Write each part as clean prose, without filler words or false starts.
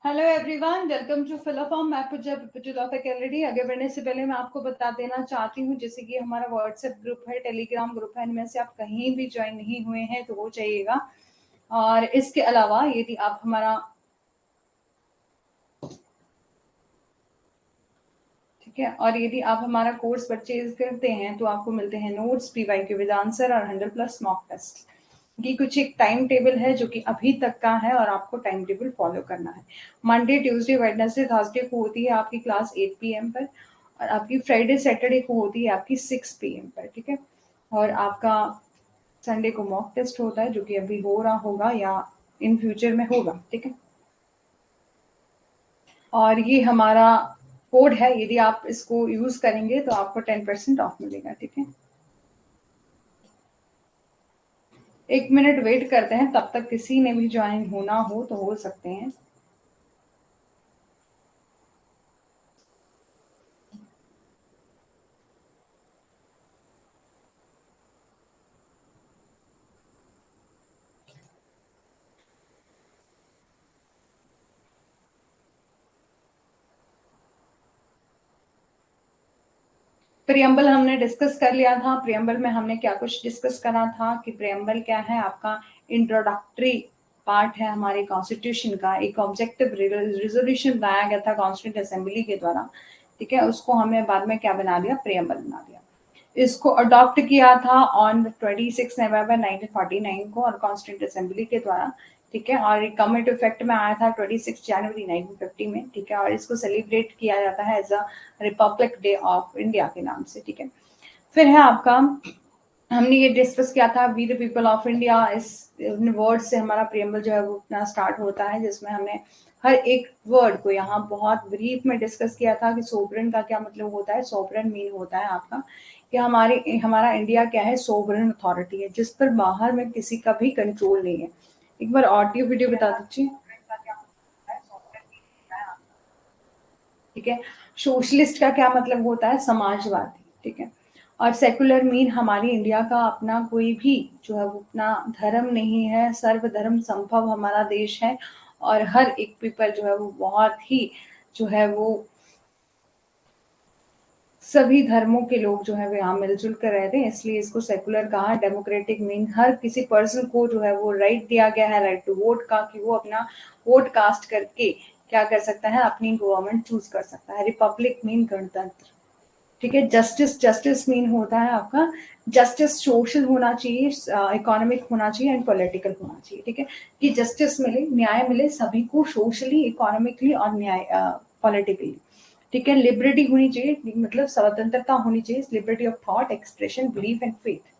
Hello everyone, welcome to फिलोफॉर्म। मैं Puja calorie. आगे बढ़ने से पहले मैं आपको बता देना चाहती हूँ, जैसे कि हमारा व्हाट्सएप ग्रुप है, टेलीग्राम ग्रुप है, इनमें से आप कहीं भी ज्वाइन नहीं हुए हैं तो हो जाइएगा। और इसके अलावा यदि आप हमारा ठीक है, और यदि आप हमारा कोर्स परचेज करते हैं तो आपको मिलते हैं नोट्स, PYQ विद आंसर और 100+ मॉक टेस्ट की कुछ एक टाइम टेबल है जो कि अभी तक का है और आपको टाइम टेबल फॉलो करना है। मंडे, ट्यूसडे, वेडनेसडे, थर्सडे को होती है आपकी क्लास 8 PM पर, और आपकी फ्राइडे सैटरडे को होती है आपकी 6 PM पर। ठीक है, और आपका संडे को मॉक टेस्ट होता है जो कि अभी हो रहा होगा या इन फ्यूचर में होगा। ठीक है, और ये हमारा कोड है, यदि आप इसको यूज करेंगे तो आपको 10% ऑफ मिलेगा। ठीक है, 1 मिनट वेट करते हैं, तब तक किसी ने भी ज्वाइन होना हो तो हो सकते हैं। प्रियम्बल हमने डिस्कस कर लिया था। प्रियम्बल में हमने क्या कुछ डिस्कस करा था कि प्रियम्बल क्या है, आपका इंट्रोडक्टरी पार्ट है हमारे कॉन्स्टिट्यूशन का। एक ऑब्जेक्टिव रिजोल्यूशन बनाया गया था कॉन्स्टिट्यूंट असेंबली के द्वारा। ठीक है, उसको हमने बाद में क्या बना दिया, प्रियम्बल बना दिया। इसको अडॉप्ट किया था ऑन 26 नवंबर 1949 को और कॉन्स्टिट्यूंट असेंबली के द्वारा। ठीक है, और कम इट इफेक्ट में आया था 26 जनवरी 1950 में। ठीक है, और इसको सेलिब्रेट किया जाता है as a republic day of India के नाम से। ठीक है, फिर है आपका, हमने ये डिस्कस किया था we the people of India. इस वर्ड से हमारा प्रियम्बल जो है वो अपना स्टार्ट होता है, जिसमें हमने हर एक वर्ड को यहाँ बहुत ब्रीफ में डिस्कस किया था कि सोवरेन का क्या मतलब होता है। सोवरेन मीन होता है आपका कि हमारा इंडिया क्या है, सोवरेन अथॉरिटी है जिस पर बाहर में किसी का भी कंट्रोल नहीं है। एक बार ऑडियो वीडियो बता दीजिए। ठीक है, सोशलिस्ट का क्या मतलब होता है, समाजवादी। ठीक है, और सेकुलर मीन हमारी इंडिया का अपना कोई भी जो है वो अपना धर्म नहीं है, सर्वधर्म संभव हमारा देश है। और हर एक पीपल जो है वो बहुत ही जो है वो सभी धर्मों के लोग जो है वो यहाँ मिलजुल कर रहते हैं, इसलिए इसको सेकुलर कहा। डेमोक्रेटिक मीन हर किसी पर्सन को जो है वो राइट दिया गया है, राइट टू वोट का, कि वो अपना वोट कास्ट करके क्या कर सकता है, अपनी गवर्नमेंट चूज कर सकता है। रिपब्लिक मीन गणतंत्र। ठीक है, जस्टिस, जस्टिस मीन होता है आपका, जस्टिस सोशल होना चाहिए, इकोनॉमिक होना चाहिए एंड पॉलिटिकल होना चाहिए। ठीक है, कि जस्टिस मिले, न्याय मिले सभी को, सोशली, इकोनॉमिकली और न्याय पॉलिटिकली। ठीक है, लिबर्टी होनी चाहिए, मतलब स्वतंत्रता होनी चाहिए, liberty of thought, expression, belief and faith.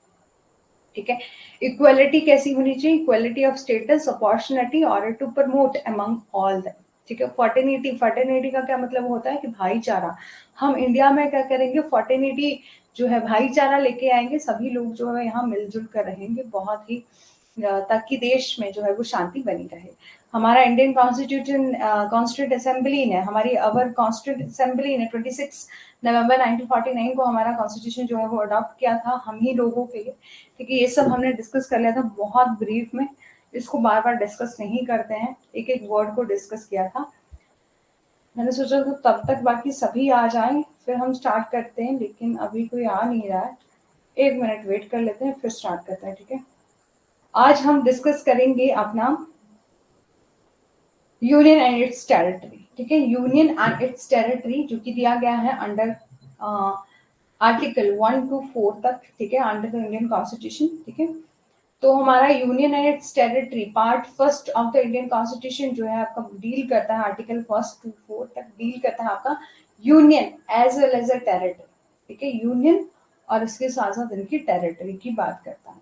ठीक है, इक्वालिटी कैसी होनी चाहिए, इक्वालिटी ऑफ स्टेटस, अपॉर्चुनिटी और to promote among all them. ठीक है, फर्टिनिटी, फर्टिनिटी का क्या मतलब होता है कि भाईचारा। हम इंडिया में क्या करेंगे, फर्टिनिटी जो है भाईचारा लेके आएंगे, सभी लोग जो है यहाँ मिलजुल कर रहेंगे बहुत ही, ताकि देश में जो है वो शांति बनी रहे। हमारा इंडियन कॉन्स्टिट्यूशन, कॉन्स्टिट्यूंट असेंबली ने, हमारी अवर कॉन्स्टिट्यूंट असेंबली ने 26 नवंबर 1949 को हमारा कॉन्स्टिट्यूशन जो है वो अडॉप्ट किया था हम ही लोगों के लिए। ठीक है, ये सब हमने डिस्कस कर लिया था बहुत ब्रीफ में, इसको बार बार डिस्कस नहीं करते हैं, एक एक वर्ड को डिस्कस किया था। मैंने सोचा था तब तक बाकी सभी आ जाएं फिर हम स्टार्ट करते हैं, लेकिन अभी कोई आ नहीं रहा है। 1 मिनट वेट कर लेते हैं फिर स्टार्ट करते हैं। ठीक है, आज हम डिस्कस करेंगे अपना यूनियन एंड इट्स टेरिटरी। ठीक है, यूनियन एंड इट्स टेरिटरी जो कि दिया गया है अंडर आर्टिकल 1 to 4 तक। ठीक है, अंडर द इंडियन कॉन्स्टिट्यूशन। ठीक है, तो हमारा union and it's territory part first of the Indian constitution जो है आपका डील करता है, आर्टिकल 1 to 4 तक डील करता है आपका union as well as a territory. ठीक है, यूनियन और इसके साथ साथ इनकी टेरिटरी की बात करता है।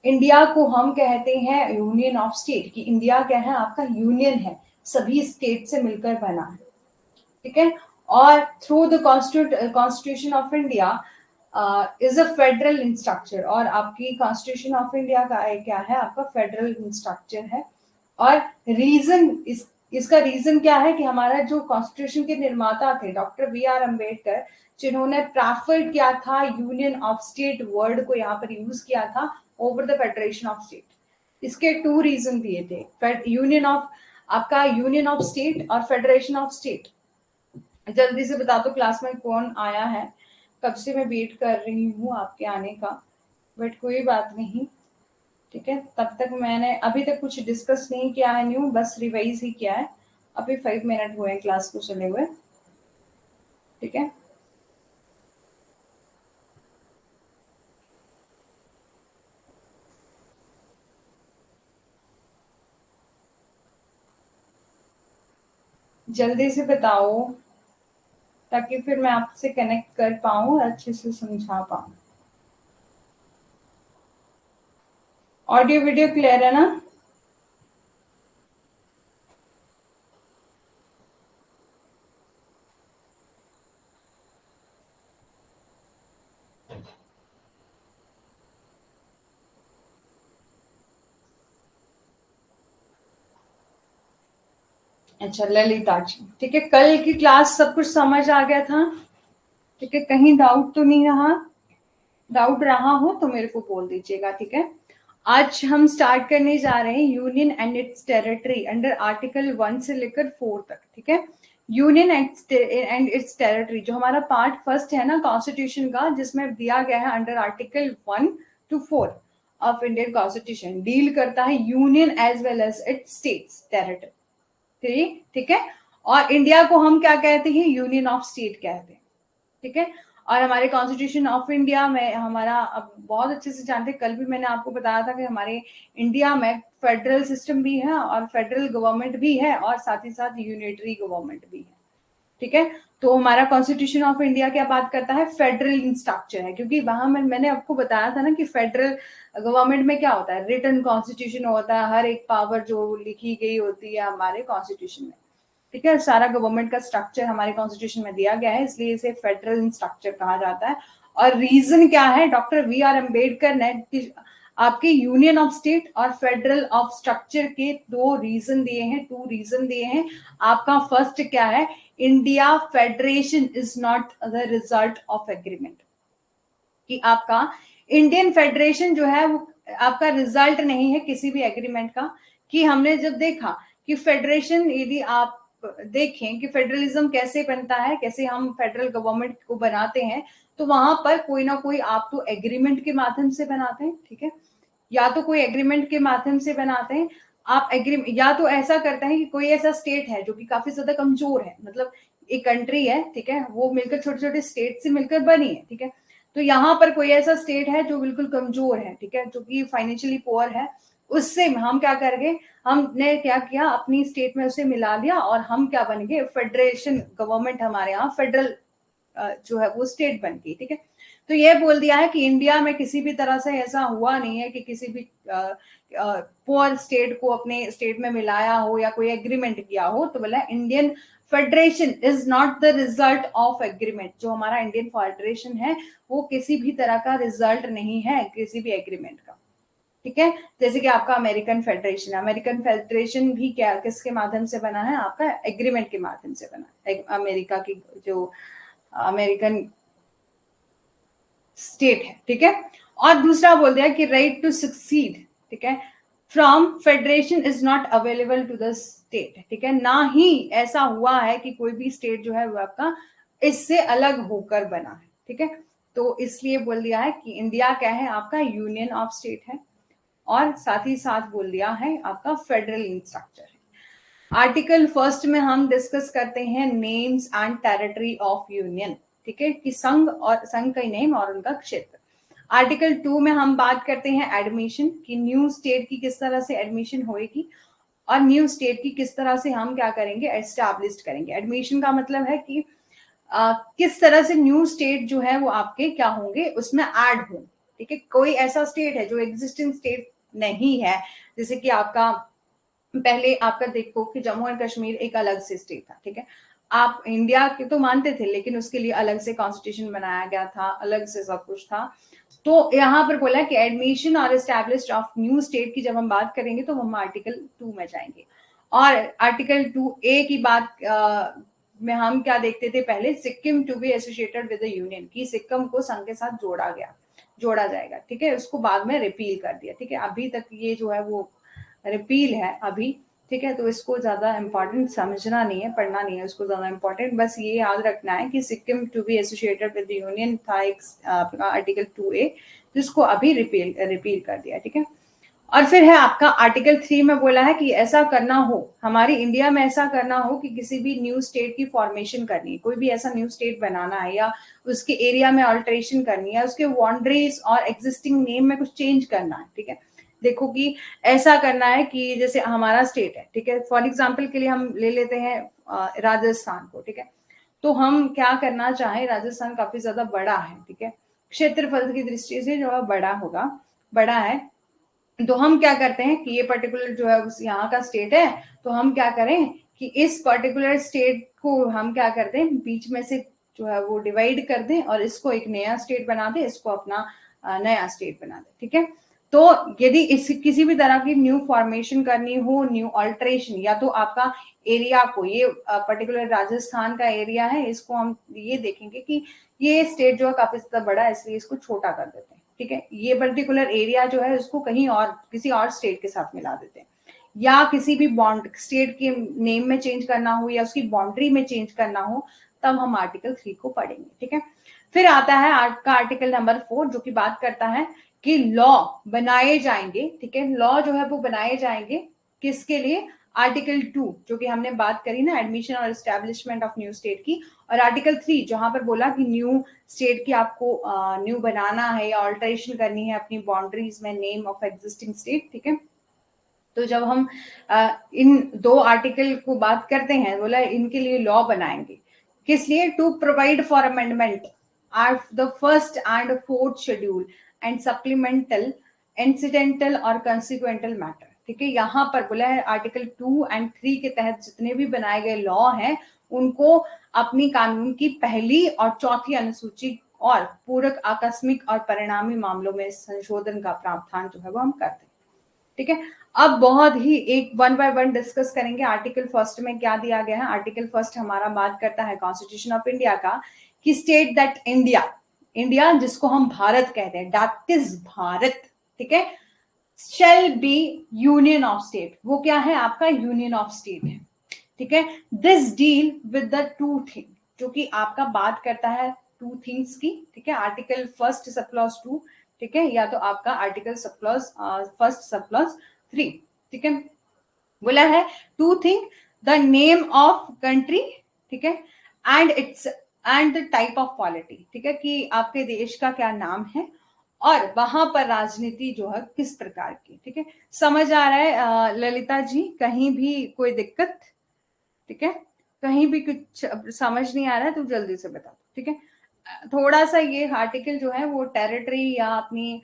इंडिया को हम कहते हैं यूनियन ऑफ स्टेट, कि इंडिया क्या है, आपका यूनियन है, सभी स्टेट से मिलकर बना है। ठीक है, और through the constitution of India is a federal structure, और आपकी कॉन्स्टिट्यूशन ऑफ इंडिया का क्या है, आपका फेडरल स्ट्रक्चर है। और रीजन इसका रीजन क्या है कि हमारा जो कॉन्स्टिट्यूशन के निर्माता थे डॉक्टर BR अम्बेडकर, जिन्होंने प्रेफर किया था यूनियन ऑफ स्टेट वर्ड को यहाँ पर यूज किया था over the federation of state. इसके 2 रीजन दिए थे। यूनियन ऑफ आपका यूनियन ऑफ स्टेट और फेडरेशन ऑफ स्टेट। जल्दी से बता दो क्लास में कौन आया है, कब से मैं वेट कर रही हूँ आपके आने का, बट कोई बात नहीं, ठीक है। तब तक मैंने अभी तक कुछ डिस्कस नहीं किया है न्यू, बस रिवाइज ही किया है। अभी 5 मिनट हुए हैं क्लास को चले हुए, ठीक है। जल्दी से बताओ ताकि फिर मैं आपसे कनेक्ट कर पाऊँ, अच्छे से समझा पाऊँ। ऑडियो वीडियो क्लियर है ना? अच्छा ललिता जी, ठीक है। कल की क्लास सब कुछ समझ आ गया था? ठीक है, कहीं डाउट तो नहीं रहा? डाउट रहा हो तो मेरे को बोल दीजिएगा, ठीक है। आज हम स्टार्ट करने जा रहे हैं union and it's territory under article 1 से लेकर 4 तक, ठीक है। यूनियन एंड इट्स टेरिटरी जो हमारा पार्ट फर्स्ट है ना कॉन्स्टिट्यूशन का, जिसमें दिया गया है under article 1 to 4 of Indian constitution, deal करता है union as well as its states territory, ठीक है। और इंडिया को हम क्या कहते हैं? यूनियन ऑफ स्टेट कहते हैं, ठीक है। और हमारे कॉन्स्टिट्यूशन ऑफ इंडिया में हमारा, अब बहुत अच्छे से जानते हैं, कल भी मैंने आपको बताया था कि हमारे इंडिया में फेडरल सिस्टम भी है और फेडरल गवर्नमेंट भी है और साथ ही साथ यूनिटरी गवर्नमेंट भी है, ठीक है। तो हमारा कॉन्स्टिट्यूशन ऑफ इंडिया क्या बात करता है? फेडरल इन स्ट्रक्चर है, क्योंकि वहां मैंने आपको बताया था ना कि फेडरल गवर्नमेंट में क्या होता है, रिटन कॉन्स्टिट्यूशन होता है, हर एक पावर जो लिखी गई होती है हमारे कॉन्स्टिट्यूशन में, ठीक है। सारा गवर्नमेंट का स्ट्रक्चर हमारे कॉन्स्टिट्यूशन में दिया गया है, इसलिए इसे फेडरल स्ट्रक्चर कहा जाता है। और रीजन क्या है? डॉक्टर वी आर अम्बेडकर ने आपके यूनियन ऑफ स्टेट और फेडरल ऑफ स्ट्रक्चर के दो रीजन दिए हैं, टू रीजन दिए हैं। आपका फर्स्ट क्या है? India federation is not the result of agreement, कि आपका इंडियन फेडरेशन जो है वो आपका रिजल्ट नहीं है किसी भी एग्रीमेंट का। कि हमने जब देखा कि फेडरेशन, यदि आप देखें कि फेडरलिज्म कैसे बनता है, कैसे हम फेडरल गवर्नमेंट को बनाते हैं, तो वहां पर कोई ना कोई आप तो एग्रीमेंट के माध्यम से बनाते हैं, ठीक है। या तो कोई एग्रीमेंट के माध्यम से बनाते हैं, आप एग्री, या तो ऐसा करते हैं कि कोई ऐसा स्टेट है जो कि काफी ज्यादा कमजोर है, मतलब एक कंट्री है, ठीक है, वो मिलकर छोटे छोटे स्टेट से मिलकर बनी है, ठीक है। तो यहाँ पर कोई ऐसा स्टेट है जो बिल्कुल कमजोर है, ठीक है, जो कि फाइनेंशियली पुअर है, उससे हम क्या करेंगे, हमने क्या किया, अपनी स्टेट में उसे मिला लिया और हम क्या बन गए, फेडरेशन गवर्नमेंट हमारे यहाँ फेडरल जो है वो स्टेट बन गई, ठीक है। तो ये बोल दिया है कि इंडिया में किसी भी तरह से ऐसा हुआ नहीं है कि किसी भी पुअर स्टेट को अपने स्टेट में मिलाया हो या कोई एग्रीमेंट किया हो। तो बोला Indian federation is not the result of agreement, जो हमारा इंडियन फेडरेशन है वो किसी भी तरह का रिजल्ट नहीं है किसी भी एग्रीमेंट का, ठीक है। जैसे कि आपका अमेरिकन फेडरेशन, अमेरिकन फेडरेशन भी क्या किसके माध्यम से बना है? आपका एग्रीमेंट के माध्यम से बना है, अमेरिका की जो अमेरिकन स्टेट है, ठीक है। और दूसरा बोल दिया कि राइट टू सक्सीड, ठीक है, from federation is not available to the state, ठीक है। ना ही ऐसा हुआ है कि कोई भी स्टेट जो है वो आपका इससे अलग होकर बना है, ठीक है। तो इसलिए बोल दिया है कि इंडिया क्या है? आपका यूनियन ऑफ स्टेट है, और साथ ही साथ बोल दिया है आपका फेडरल इन स्ट्रक्चर है। आर्टिकल फर्स्ट में हम डिस्कस करते हैं names and territory of union, ठीक है, कि संघ और संघ का नेम और उनका क्षेत्र। आर्टिकल 2 में हम बात करते हैं एडमिशन, कि न्यू स्टेट की किस तरह से एडमिशन होएगी और न्यू स्टेट की किस तरह से हम क्या करेंगे, एस्टैब्लिश करेंगे। एडमिशन का मतलब है कि किस तरह से न्यू स्टेट जो है वो आपके क्या होंगे, उसमें ऐड होंगे, ठीक है। कोई ऐसा स्टेट है जो एग्जिस्टिंग स्टेट नहीं है, जैसे कि आपका पहले आपका देखो कि जम्मू एंड कश्मीर एक अलग से स्टेट था, ठीक है। आप इंडिया के तो मानते थे, लेकिन उसके लिए अलग से कॉन्स्टिट्यूशन बनाया गया था, अलग से सब कुछ था। तो यहाँ पर बोला कि एडमिशन और एस्टैब्लिश्ड ऑफ न्यू स्टेट की जब हम बात करेंगे तो हम आर्टिकल 2 में जाएंगे। और आर्टिकल 2A की बात में हम क्या देखते थे पहले, Sikkim to be associated with the union, की सिक्किम को संघ के साथ जोड़ा जाएगा, ठीक है। उसको बाद में रिपील कर दिया, ठीक है। अभी तक ये जो है वो रिपील है अभी, ठीक है, तो इसको ज्यादा इंपॉर्टेंट समझना नहीं है, पढ़ना नहीं है उसको ज्यादा इंपॉर्टेंट, बस ये याद रखना है कि Sikkim to be associated with the union था एक आपका आर्टिकल 2A, जिसको अभी रिपील कर दिया। ठीक है, और फिर है आपका आर्टिकल 3 में बोला है कि ऐसा करना हो, हमारी इंडिया में ऐसा करना हो कि किसी भी न्यू स्टेट की फॉर्मेशन करनी है, कोई भी ऐसा न्यू स्टेट बनाना है या उसके एरिया में ऑल्टरेशन करनी है, उसके बाउंड्रीज और एग्जिस्टिंग नेम में कुछ चेंज करना है। ठीक है, देखो कि ऐसा करना है कि जैसे हमारा स्टेट है, ठीक है, फॉर एग्जाम्पल के लिए हम ले लेते हैं राजस्थान को। ठीक है, तो हम क्या करना चाहें, राजस्थान काफी ज्यादा बड़ा है, ठीक है, क्षेत्रफल की दृष्टि से जो है बड़ा होगा, बड़ा है, तो हम क्या करते हैं कि ये पर्टिकुलर जो है उस यहाँ का स्टेट है, तो हम क्या करें कि इस पर्टिकुलर स्टेट को हम क्या करते हैं बीच में से जो है वो डिवाइड कर दें और इसको एक नया स्टेट बना दे, इसको अपना नया स्टेट बना दे। ठीक है, तो यदि इस किसी भी तरह की न्यू फॉर्मेशन करनी हो, न्यू अल्टरेशन, या तो आपका एरिया को, ये पर्टिकुलर राजस्थान का एरिया है, इसको हम ये देखेंगे कि ये स्टेट जो है काफी ज्यादा बड़ा है, इसलिए इसको छोटा कर देते हैं। ठीक है, ये पर्टिकुलर एरिया जो है उसको कहीं और किसी और स्टेट के साथ मिला देते हैं, या किसी भी बॉन्ड स्टेट के नेम में चेंज करना हो या उसकी बाउंड्री में चेंज करना हो, तब हम आर्टिकल 3 को पढ़ेंगे। ठीक है, फिर आता है आपका आर्टिकल नंबर 4, जो कि बात करता है कि लॉ बनाए जाएंगे। ठीक है, लॉ जो है वो बनाए जाएंगे किसके लिए, आर्टिकल 2 जो कि हमने बात करी ना एडमिशन और एस्टेब्लिशमेंट ऑफ न्यू स्टेट की, और आर्टिकल 3 जहां पर बोला कि न्यू स्टेट की आपको न्यू बनाना है या ऑल्टरेशन करनी है अपनी बाउंड्रीज में नेम ऑफ एग्जिस्टिंग स्टेट। ठीक है, तो जब हम इन दो आर्टिकल को बात करते हैं, बोला इनके लिए लॉ बनाएंगे, किस लिए, to provide for amendment of the first and fourth schedule and supplemental incidental और कंसिक्वेंटल मैटर। ठीक है, यहाँ पर बोला है आर्टिकल 2 एंड 3 के तहत जितने भी बनाए गए लॉ हैं उनको अपनी कानून की पहली और चौथी अनुसूची और पूरक आकस्मिक और परिणामी मामलों में संशोधन का प्रावधान जो है वो हम करते हैं। ठीक है, अब बहुत ही एक वन बाय वन डिस्कस करेंगे आर्टिकल फर्स्ट में क्या दिया गया है। आर्टिकल फर्स्ट हमारा बात करता है कॉन्स्टिट्यूशन ऑफ इंडिया का, कि स्टेट दैट इंडिया, इंडिया जिसको हम भारत कहते हैं, दैट इज भारत। ठीक है, shall be union of state, वो क्या है आपका यूनियन ऑफ स्टेट है। ठीक है, this deal with the two thing, जो कि आपका बात करता है टू थिंग्स की। ठीक है, आर्टिकल फर्स्ट सब क्लॉज 2, ठीक है, या तो आपका article sub clause first sub clause 3। ठीक है, बोला है two thing, the name of country, ठीक है, and its and the type of polity. ठीक है, कि आपके देश का क्या नाम है और वहां पर राजनीति जो है किस प्रकार की। ठीक है, समझ आ रहा है ललिता जी, कहीं भी कोई दिक्कत? ठीक है, कहीं भी कुछ समझ नहीं आ रहा है तो जल्दी से बता दो। ठीक है, थोड़ा सा ये आर्टिकल जो है वो टेरिटरी या अपनी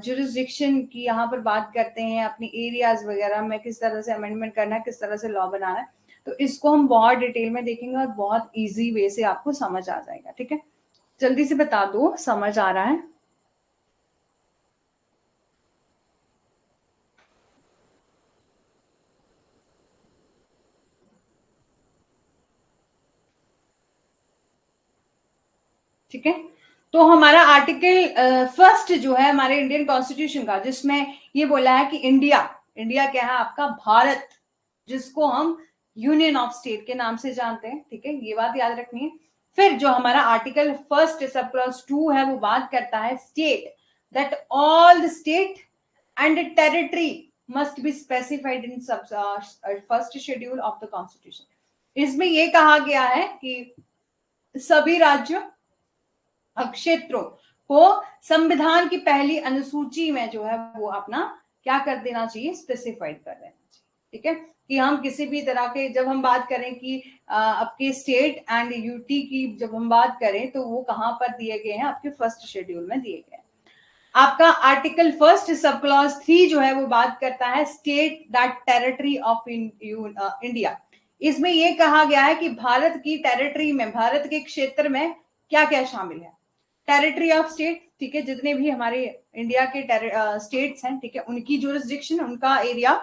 जुरिस्डिक्शन की यहाँ पर बात करते हैं, अपनी एरियाज वगैरह में किस तरह से अमेंडमेंट करना है, किस तरह से लॉ बनाना है, तो इसको हम बहुत डिटेल में देखेंगे और बहुत इजी वे से आपको समझ आ जाएगा। ठीक है, जल्दी से बता दो समझ आ रहा है? ठीक है, तो हमारा आर्टिकल फर्स्ट जो है हमारे इंडियन कॉन्स्टिट्यूशन का, जिसमें ये बोला है कि इंडिया, इंडिया क्या है आपका, भारत, जिसको हम यूनियन ऑफ स्टेट के नाम से जानते हैं। ठीक है, ये बात याद रखनी है। फिर जो हमारा आर्टिकल फर्स्ट सब क्लॉज 2 है वो बात करता है state that all the state and territory must be specified in first schedule of the constitution. इसमें ये कहा गया है कि सभी राज्यों क्षेत्रों को संविधान की पहली अनुसूची में जो है वो अपना क्या कर देना चाहिए, स्पेसिफाइड कर देना चाहिए। ठीक है, कि हम किसी भी तरह के, जब हम बात करें कि आपके स्टेट एंड यूटी की जब हम बात करें तो वो कहां पर दिए गए हैं, आपके फर्स्ट शेड्यूल में दिए गए हैं। आपका आर्टिकल फर्स्ट सब क्लॉज 3 जो है वो बात करता है state that territory of India. इसमें यह कहा गया है कि भारत की टेरिटरी में, भारत के क्षेत्र में क्या क्या शामिल है, टेरिटरी ऑफ स्टेट, ठीक है, जितने भी हमारे इंडिया के स्टेट्स हैं, ठीक है, उनकी जुरिस्डिक्शन, उनका एरिया,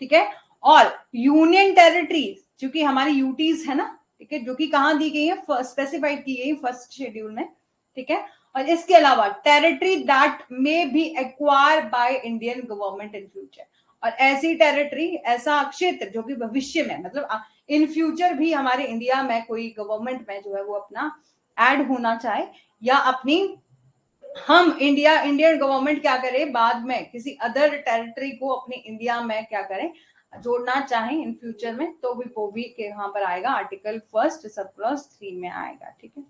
ठीक है, और यूनियन टेरिटरी जो कि हमारी यूटीज है ना, ठीक है, जो कि कहां दी गई है, स्पेसिफाइड की गई फर्स्ट शेड्यूल में। ठीक है, और इसके अलावा territory that may be acquire by Indian government in future, और ऐसी टेरिटरी, ऐसा क्षेत्र जो कि भविष्य में मतलब इन फ्यूचर भी हमारे इंडिया में कोई गवर्नमेंट में जो है वो अपना ऐड होना चाहे, या अपनी हम इंडियन गवर्नमेंट क्या करे बाद में किसी अदर टेरिटरी को अपने इंडिया में क्या करें जोड़ना चाहें इन फ्यूचर में, तो भी वो भी यहाँ पर आएगा, आर्टिकल 1 सब क्लॉज 3 में आएगा। ठीक है,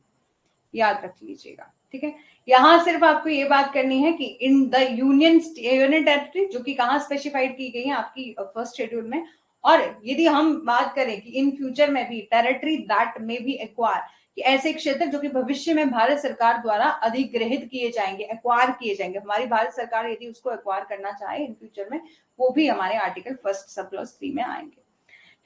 याद रख लीजिएगा। ठीक है, यहाँ सिर्फ आपको ये बात करनी है कि इन द यूनियन टेरिटरी, जो कि कहाँ स्पेसिफाइड की गई है आपकी फर्स्ट शेड्यूल में, और यदि हम बात करें कि इन फ्यूचर में भी टेरिटरी दैट में भी एक्वायर, कि ऐसे क्षेत्र जो कि भविष्य में भारत सरकार द्वारा अधिग्रहित किए जाएंगे, एक्वायर किए जाएंगे, हमारी भारत सरकार यदि उसको एक्वायर करना चाहे इन फ्यूचर में, वो भी हमारे आर्टिकल 1 सब क्लॉज 3 में आएंगे।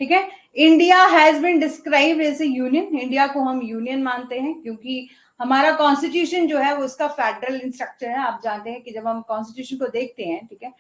ठीक है, India has been described as a union, India को हम यूनियन मानते हैं क्योंकि हमारा कॉन्स्टिट्यूशन जो है वो उसका फेडरल स्ट्रक्चर है। आप जानते हैं कि जब हम कॉन्स्टिट्यूशन को देखते हैं, ठीक है,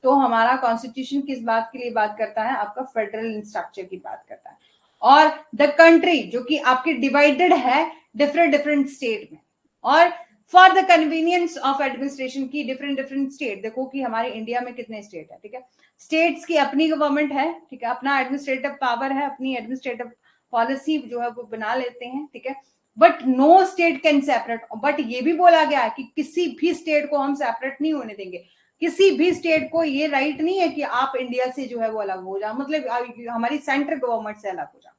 तो हमारा कॉन्स्टिट्यूशन किस बात के लिए बात करता है, आपका फेडरल स्ट्रक्चर की बात करता है। और द कंट्री जो कि आपकी डिवाइडेड है डिफरेंट डिफरेंट स्टेट में, और for the convenience of administration की डिफरेंट डिफरेंट स्टेट, देखो कि हमारे इंडिया में कितने स्टेट है, ठीक है, स्टेट्स की अपनी गवर्नमेंट है, ठीक है, अपना एडमिनिस्ट्रेटिव पावर है, अपनी एडमिनिस्ट्रेटिव पॉलिसी जो है वो बना लेते हैं, ठीक है, but no state can separate, but ये भी बोला गया है कि किसी भी स्टेट को हम सेपरेट नहीं होने देंगे, किसी भी स्टेट को ये राइट नहीं है कि आप इंडिया से जो है वो अलग हो जाओ, मतलब हमारी सेंट्रल गवर्नमेंट से अलग हो जाओ।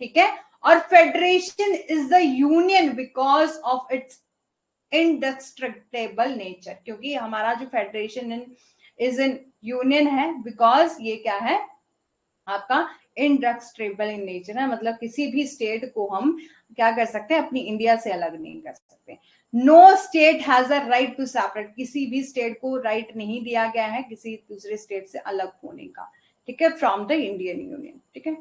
ठीक है, और federation is the union because of its indestructible nature, क्योंकि हमारा जो फेडरेशन इज इन यूनियन है बिकॉज ये क्या है आपका इंडिस्ट्रक्टेबल इन नेचर है, मतलब किसी भी स्टेट को हम क्या कर सकते हैं, अपनी इंडिया से अलग नहीं कर सकते। No state has a right to separate, किसी भी स्टेट को राइट नहीं दिया गया है किसी दूसरे स्टेट से अलग होने का, ठीक है, फ्रॉम द इंडियन यूनियन। ठीक है,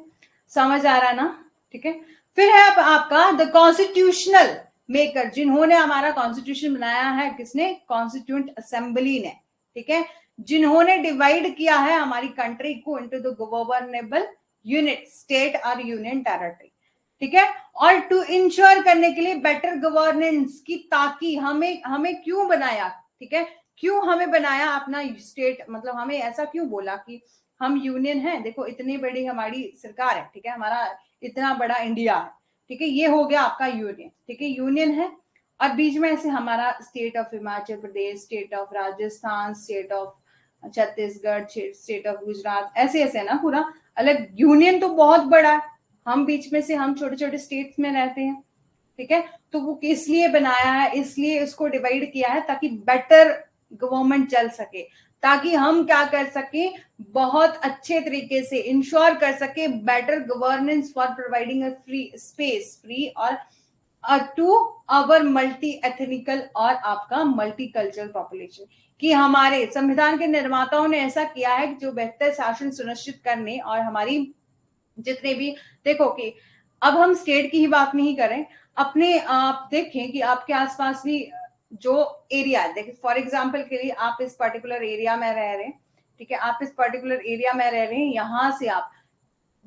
समझ आ रहा है ना? ठीक है, फिर है अब आपका द कॉन्स्टिट्यूशनल मेकर, जिन्होंने हमारा कॉन्स्टिट्यूशन बनाया है, किसने, कॉन्स्टिट्यूंट असेंबली ने। ठीक है, जिन्होंने डिवाइड किया है हमारी कंट्री को into the governable unit, state और यूनियन टेरिटरी। ठीक है, और टू इंश्योर करने के लिए बेटर गवर्नेंस की, ताकि हमें क्यों बनाया, ठीक है, क्यों हमें बनाया अपना स्टेट, मतलब हमें ऐसा क्यों बोला कि हम यूनियन है, देखो इतनी बड़ी हमारी सरकार है, ठीक है, हमारा इतना बड़ा इंडिया है, ठीक है, ये हो गया आपका यूनियन। ठीक है, यूनियन है, और बीच में ऐसे हमारा state of Himachal Pradesh, state of Rajasthan, state of Chhattisgarh, state of Gujarat, ऐसे ऐसे ना पूरा अलग, यूनियन तो बहुत बड़ा है, हम बीच में से हम छोटे छोटे स्टेट्स में रहते हैं। ठीक है, तो वो किस लिए बनाया है, इसलिए इसको डिवाइड किया है ताकि बेटर गवर्नमेंट चल सके, ताकि हम क्या कर सके, बहुत अच्छे तरीके से इंश्योर कर सके better governance for providing a free space, free और टू अवर मल्टी एथनिकल और आपका मल्टी कल्चरल पॉपुलेशन, कि हमारे संविधान के निर्माताओं ने ऐसा किया है कि जो बेहतर शासन सुनिश्चित करने, और हमारी जितने भी, देखो कि अब हम स्टेट की ही बात नहीं करें, अपने आप देखें कि आपके आसपास भी जो एरिया है, देखिए फॉर एग्जांपल के लिए आप इस पर्टिकुलर एरिया में रह रहे हैं, ठीक है, आप इस पर्टिकुलर एरिया में रह रहे हैं, यहां से आप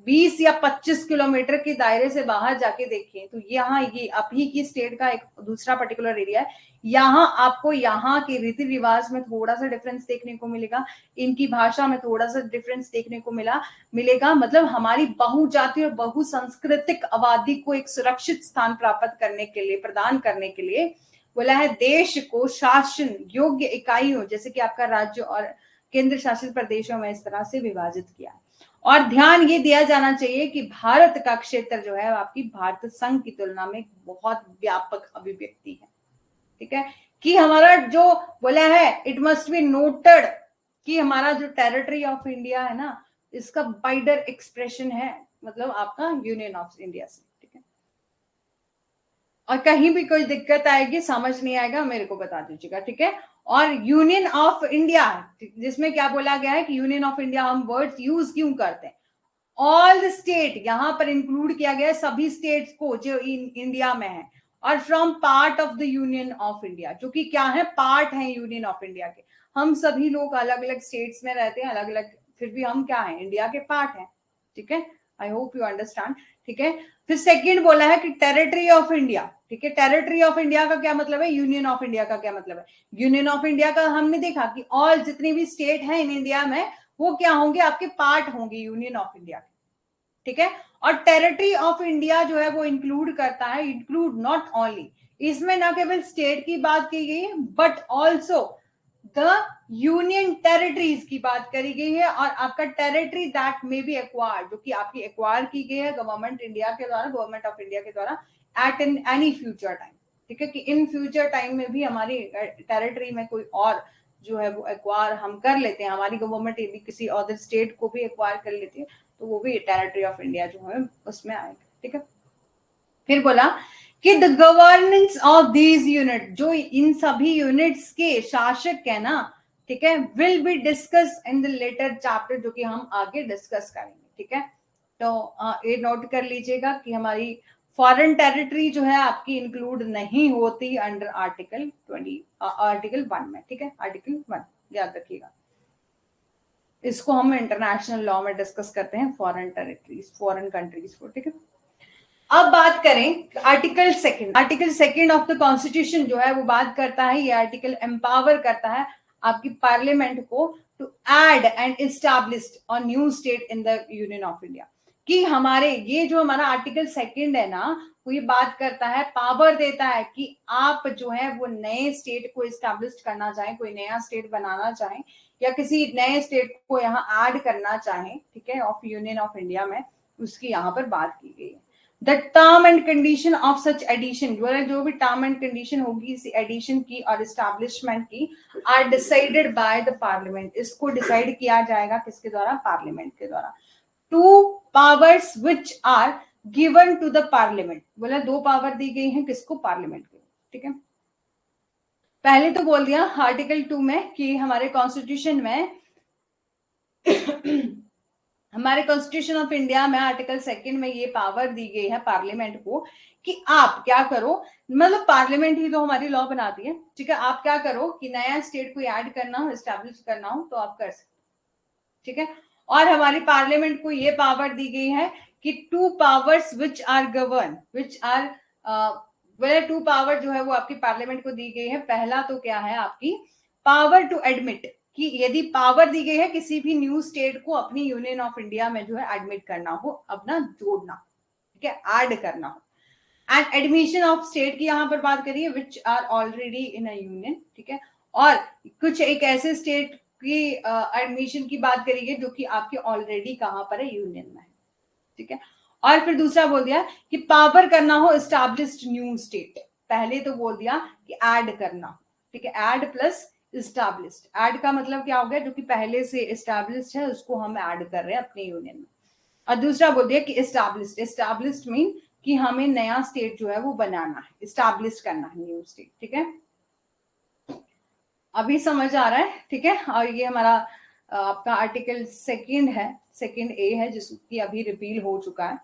20 या 25 किलोमीटर के दायरे से बाहर जाके देखें तो यहाँ ये आप ही की स्टेट का एक दूसरा पर्टिकुलर एरिया है, यहाँ आपको यहाँ के रीति रिवाज में थोड़ा सा डिफरेंस देखने को मिलेगा, इनकी भाषा में थोड़ा सा डिफरेंस देखने को मिलेगा, मतलब हमारी बहुजातीय और बहुसंस्कृतिक आबादी को एक सुरक्षित स्थान प्राप्त करने के लिए, प्रदान करने के लिए बोला है, देश को शासन योग्य इकाइयों जैसे कि आपका राज्य और केंद्र शासित प्रदेशों में इस तरह से विभाजित किया है। और ध्यान ये दिया जाना चाहिए कि भारत का क्षेत्र जो है आपकी भारत संघ की तुलना में बहुत व्यापक अभिव्यक्ति है। ठीक है, कि हमारा जो बोला है, इट मस्ट बी नोटेड कि हमारा जो टेरिटरी ऑफ इंडिया है ना, इसका वाइडर एक्सप्रेशन है, मतलब आपका यूनियन ऑफ इंडिया से। ठीक है, और कहीं भी कोई दिक्कत आएगी, समझ नहीं आएगा, मेरे को बता दीजिएगा। ठीक है, और यूनियन ऑफ इंडिया जिसमें क्या बोला गया है कि यूनियन ऑफ इंडिया हम वर्ड्स यूज क्यों करते हैं, ऑल द स्टेट यहां पर इंक्लूड किया गया है, सभी स्टेट्स को जो इंडिया में है, और from part of the union of India, जो कि क्या है, पार्ट है यूनियन ऑफ इंडिया के। हम सभी लोग अलग अलग स्टेट्स में रहते हैं, अलग अलग, फिर भी हम क्या है, इंडिया के पार्ट है। ठीक है, आई होप यू अंडरस्टैंड। ठीक है, फिर सेकंड बोला है कि टेरिटरी ऑफ इंडिया। ठीक है, टेरिटरी ऑफ इंडिया का क्या मतलब है, यूनियन ऑफ इंडिया का क्या मतलब है। यूनियन ऑफ इंडिया का हमने देखा कि ऑल जितनी भी स्टेट है इन इंडिया में वो क्या होंगे, आपके पार्ट होंगे यूनियन ऑफ इंडिया, ठीक है। और टेरिटरी ऑफ इंडिया जो है वो इंक्लूड करता है, इंक्लूड नॉट ओनली, इसमें ना केवल स्टेट की बात की गई है but also the union territories की बात करी गई है, और आपका territory that may be acquire, जो कि आपकी एक्वायर की गई है गवर्नमेंट इंडिया के द्वारा, गवर्नमेंट ऑफ इंडिया के द्वारा at in any future time, ठीक है, कि इन फ्यूचर टाइम में भी हमारी टेरिटरी में कोई और जो है वो एक्वायर हम कर लेते हैं, हमारी गवर्नमेंट यदि किसी अदर स्टेट को भी एक्वायर कर लेती है तो वो भी टेरिटरी ऑफ इंडिया जो है उसमें आएगा, ठीक है। फिर बोला कि the governance of these unit, जो इन सभी यूनिट्स के शासक है ना, ठीक है, will be discuss in the later chapter, जो कि हम आगे डिस्कस करेंगे, ठीक है। तो ये नोट कर लीजिएगा कि हमारी फॉरेन टेरिटरी जो है आपकी इंक्लूड नहीं होती अंडर आर्टिकल 20, आर्टिकल 1 में, ठीक है, आर्टिकल 1 याद रखिएगा। इसको हम इंटरनेशनल लॉ में डिस्कस करते हैं, फॉरेन टेरिटरीज, फॉरेन कंट्रीज को, ठीक है। अब बात करें article second of the constitution जो है वो बात करता है, ये आर्टिकल एम्पावर करता है आपकी पार्लियामेंट को to add and establish a new state in the union of India, कि हमारे ये जो हमारा आर्टिकल सेकंड है ना, वो ये बात करता है, पावर देता है कि आप जो है वो नए स्टेट को एस्टैब्लिश करना चाहें, कोई नया स्टेट बनाना चाहें या किसी नए स्टेट को यहाँ ऐड करना चाहें, ठीक है, ऑफ यूनियन ऑफ इंडिया में, उसकी यहाँ पर बात की गई है। The term and condition of such addition, जो भी टर्म एंड कंडीशन होगी इस एडिशन की और एस्टैब्लिशमेंट की, are decided by the parliament, इसको डिसाइड किया जाएगा किसके द्वारा, पार्लियामेंट के द्वारा। Two powers which are given to the parliament, बोला दो पावर दी गई है किसको, पार्लियामेंट को, ठीक है। पहले तो बोल दिया आर्टिकल 2 में कि हमारे कॉन्स्टिट्यूशन में हमारे कॉन्स्टिट्यूशन ऑफ इंडिया में आर्टिकल सेकंड में ये पावर दी गई है पार्लियामेंट को कि आप क्या करो, मतलब पार्लियामेंट ही तो हमारी लॉ बनाती है, ठीक है, आप क्या करो कि नया स्टेट को ऐड करना हो, एस्टैब्लिश करना हो तो आप कर सकते, ठीक है। और हमारी पार्लियामेंट को ये पावर दी गई है कि two powers which are govern which are well, two power जो है वो आपकी पार्लियामेंट को दी गई है। पहला तो क्या है आपकी पावर टू एडमिट, कि यदि पावर दी गई है किसी भी न्यू स्टेट को अपनी यूनियन ऑफ इंडिया में जो है एडमिट करना हो, अपना जोड़ना, ठीक है, ऐड करना हो। एंड एडमिशन ऑफ स्टेट की यहाँ पर बात करिए which are already in a union, ठीक है, और कुछ एक ऐसे स्टेट की एडमिशन की बात करिए जो कि आपके ऑलरेडी कहां पर है, यूनियन में है, ठीक है। और फिर दूसरा बोल दिया कि पावर करना हो एस्टैब्लिश्ड न्यू स्टेट, पहले तो बोल दिया कि ऐड करना, ठीक है, ऐड प्लस एस्टैब्लिश्ड, ऐड का मतलब क्या हो गया, जो कि पहले से एस्टैब्लिश्ड है उसको हम ऐड कर रहे हैं अपने यूनियन में। और दूसरा बोल दिया कि एस्टैब्लिश्ड, एस्टैब्लिश्ड मीन कि हमें नया स्टेट जो है वो बनाना है, एस्टैब्लिश करना है न्यू स्टेट, ठीक है। अभी समझ आ रहा है, ठीक है। और ये हमारा आपका आर्टिकल सेकंड है, सेकंड ए है, जिसकी अभी रिपील हो चुका है।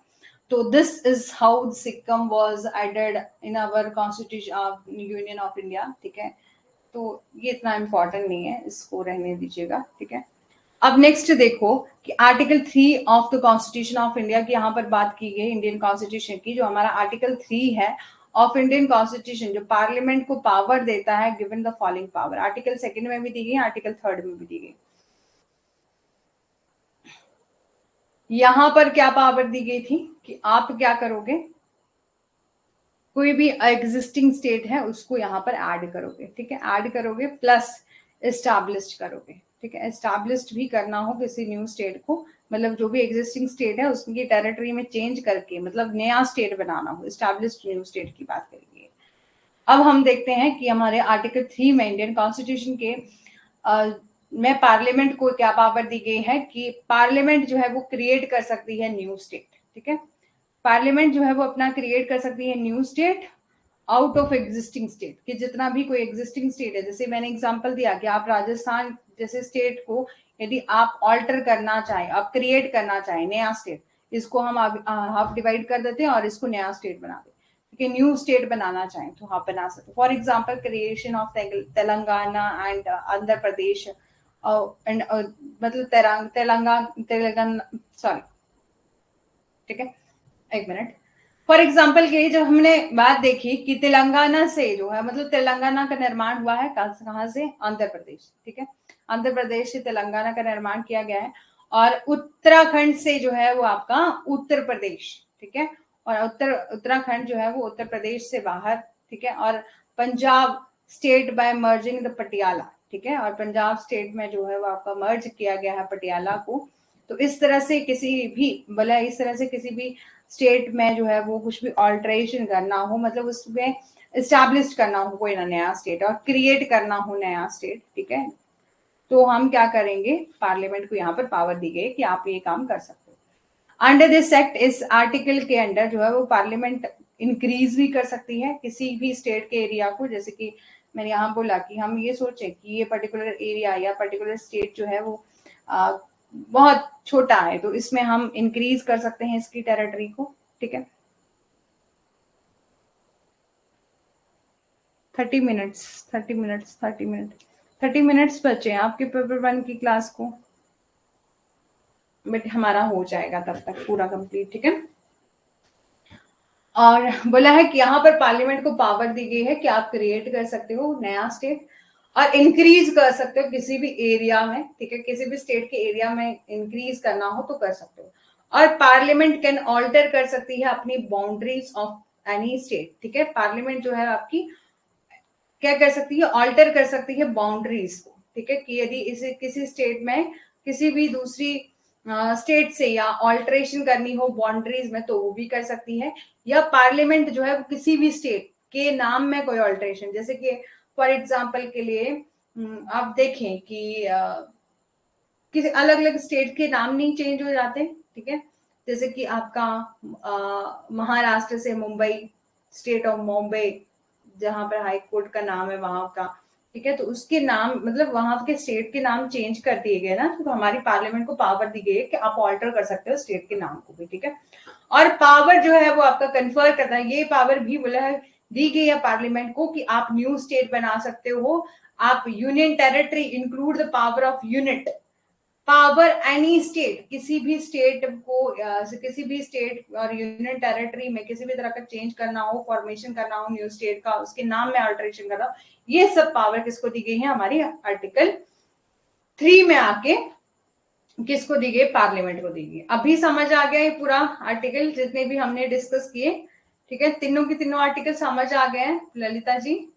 तो this is how Sikkim was added in our constitution of union of India, ठीक है। तो ये इतना इंपॉर्टेंट नहीं है, इसको रहने दीजिएगा, ठीक है। अब नेक्स्ट देखो कि article 3 of the constitution of India की यहाँ पर बात की गई, इंडियन कॉन्स्टिट्यूशन की, जो हमारा आर्टिकल 3 है ऑफ इंडियन कॉन्स्टिट्यूशन, जो पार्लियामेंट को पावर देता है, given the following power, article second में भी दी गई, आर्टिकल थर्ड में भी दी गई। यहां पर क्या पावर दी गई थी कि आप क्या करोगे, कोई भी एग्जिस्टिंग स्टेट है उसको यहाँ पर ऐड करोगे, ठीक है, ऐड करोगे प्लस एस्टैब्लिश्ड करोगे, ठीक है, एस्टैब्लिश्ड भी करना हो किसी न्यू स्टेट को, मतलब जो भी एग्जिस्टिंग स्टेट है उसकी टेरिटरी में चेंज करके, मतलब नया स्टेट बनाना हो, एस्टैब्लिश्ड न्यू स्टेट की बात करेंगे। अब हम देखते हैं कि हमारे आर्टिकल 3 में इंडियन कॉन्स्टिट्यूशन के में पार्लियामेंट को क्या पावर दी गई है कि पार्लियामेंट जो है वो क्रिएट कर सकती है न्यू स्टेट, ठीक है, पार्लियामेंट जो है वो अपना क्रिएट कर सकती है new state out of existing state, कि जितना भी कोई एग्जिस्टिंग स्टेट है, जैसे मैंने एग्जांपल दिया कि आप राजस्थान जैसे स्टेट को यदि आप ऑल्टर करना चाहें, आप क्रिएट करना चाहें नया स्टेट, इसको हम हाफ डिवाइड कर देते हैं और इसको नया स्टेट बना देते, ठीक है, न्यू स्टेट बनाना चाहें तो आप बना सकते, for example creation of Telangana and Andhra Pradesh and मतलब तेलंगाना सॉरी, ठीक है, एक मिनट। फॉर एग्जाम्पल के जब हमने बात देखी कि तेलंगाना से जो है, मतलब तेलंगाना का निर्माण हुआ है कहां से, आंध्र प्रदेश, ठीक है, आंध्र प्रदेश से तेलंगाना का निर्माण किया गया है, और उत्तराखंड से जो है वो आपका उत्तर प्रदेश, ठीक है, और उत्तराखंड जो है वो उत्तर प्रदेश से बाहर, ठीक है, और Punjab state by merging the Patiala, ठीक है, और पंजाब स्टेट में जो है वो आपका मर्ज किया गया है पटियाला को। तो इस तरह से किसी भी बोला, इस तरह से किसी भी स्टेट में जो है वो कुछ भी ऑल्ट्रेशन करना हो, मतलब उसमें इस्टेब्लिश करना हो कोई नया स्टेट और क्रिएट करना हो नया स्टेट, ठीक है, तो हम क्या करेंगे, पार्लियामेंट को यहाँ पर पावर दी गई कि आप ये काम कर सकते हो। अंडर दिस एक्ट, इस आर्टिकल के अंडर जो है वो पार्लियामेंट इंक्रीज भी कर सकती है किसी भी स्टेट के एरिया को, जैसे कि मैंने यहाँ बोला कि हम ये सोचें कि ये पर्टिकुलर एरिया या पर्टिकुलर स्टेट जो है वो बहुत छोटा है, तो इसमें हम इंक्रीज कर सकते हैं इसकी टेरिटरी को, ठीक है। 30 मिनट्स बचे हैं आपके पेपर 1 की क्लास को, बट हमारा हो जाएगा तब तक पूरा कंप्लीट, ठीक है। और बोला है कि यहाँ पर पार्लियामेंट को पावर दी गई है कि आप क्रिएट कर सकते हो नया स्टेट और इंक्रीज कर सकते हो किसी भी एरिया में, ठीक है, किसी भी स्टेट के एरिया में इंक्रीज करना हो तो कर सकते हो। और पार्लियामेंट कैन ऑल्टर कर सकती है अपनी बाउंड्रीज ऑफ एनी स्टेट, ठीक है, पार्लियामेंट जो है आपकी क्या कर सकती है, ऑल्टर कर सकती है बाउंड्रीज को, ठीक है, कि यदि इसे किसी स्टेट में किसी भी दूसरी स्टेट से या ऑल्टरेशन करनी हो बाउंड्रीज में तो वो भी कर सकती है। या पार्लियामेंट जो है वो किसी भी स्टेट के नाम में कोई ऑल्टरेशन, जैसे कि फॉर एग्जांपल के लिए आप देखें कि किसी अलग अलग स्टेट के नाम नहीं चेंज हो जाते, ठीक है, जैसे कि आपका महाराष्ट्र से मुंबई, स्टेट ऑफ मुंबई, जहां पर हाई कोर्ट का नाम है वहां का, ठीक है, तो उसके नाम मतलब वहां के स्टेट के नाम चेंज कर दिए गए ना, तो हमारी पार्लियामेंट को पावर दी गई है कि आप ऑल्टर कर सकते हो स्टेट के नाम को भी, ठीक है। और पावर जो है वो आपका कन्फर करता है, ये पावर भी बोला है दी गई है पार्लियामेंट को कि आप न्यू स्टेट बना सकते हो, आप union territory include the power of unit, power any state, किसी भी स्टेट को किसी भी स्टेट और यूनियन टेरिटरी में किसी भी तरह का चेंज करना हो, फॉर्मेशन करना हो न्यू स्टेट का, उसके नाम में अल्टरेशन करना हो, ये सब पावर किसको दी गई है, हमारी आर्टिकल 3 में आके किसको दी गई, पार्लियामेंट को दी गई। अभी समझ आ गया ये पूरा आर्टिकल जितने भी हमने डिस्कस किए, ठीक है, तीनों की तीनों आर्टिकल समझ आ गए हैं ललिता जी।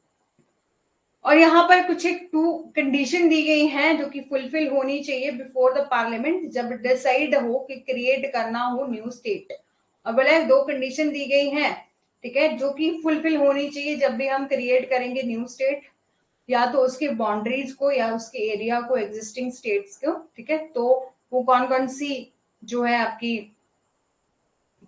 और यहाँ पर कुछ एक 2 कंडीशन दी गई हैं जो कि फुलफिल होनी चाहिए बिफोर द पार्लियामेंट, जब डिसाइड हो कि क्रिएट करना हो न्यू स्टेट, और बोले 2 कंडीशन दी गई हैं, ठीक है, जो कि फुलफिल होनी चाहिए जब भी हम क्रिएट करेंगे न्यू स्टेट, या तो उसके बाउंड्रीज को या उसके एरिया को, एग्जिस्टिंग स्टेट्स को, ठीक है, तो वो कौन कौन सी जो है आपकी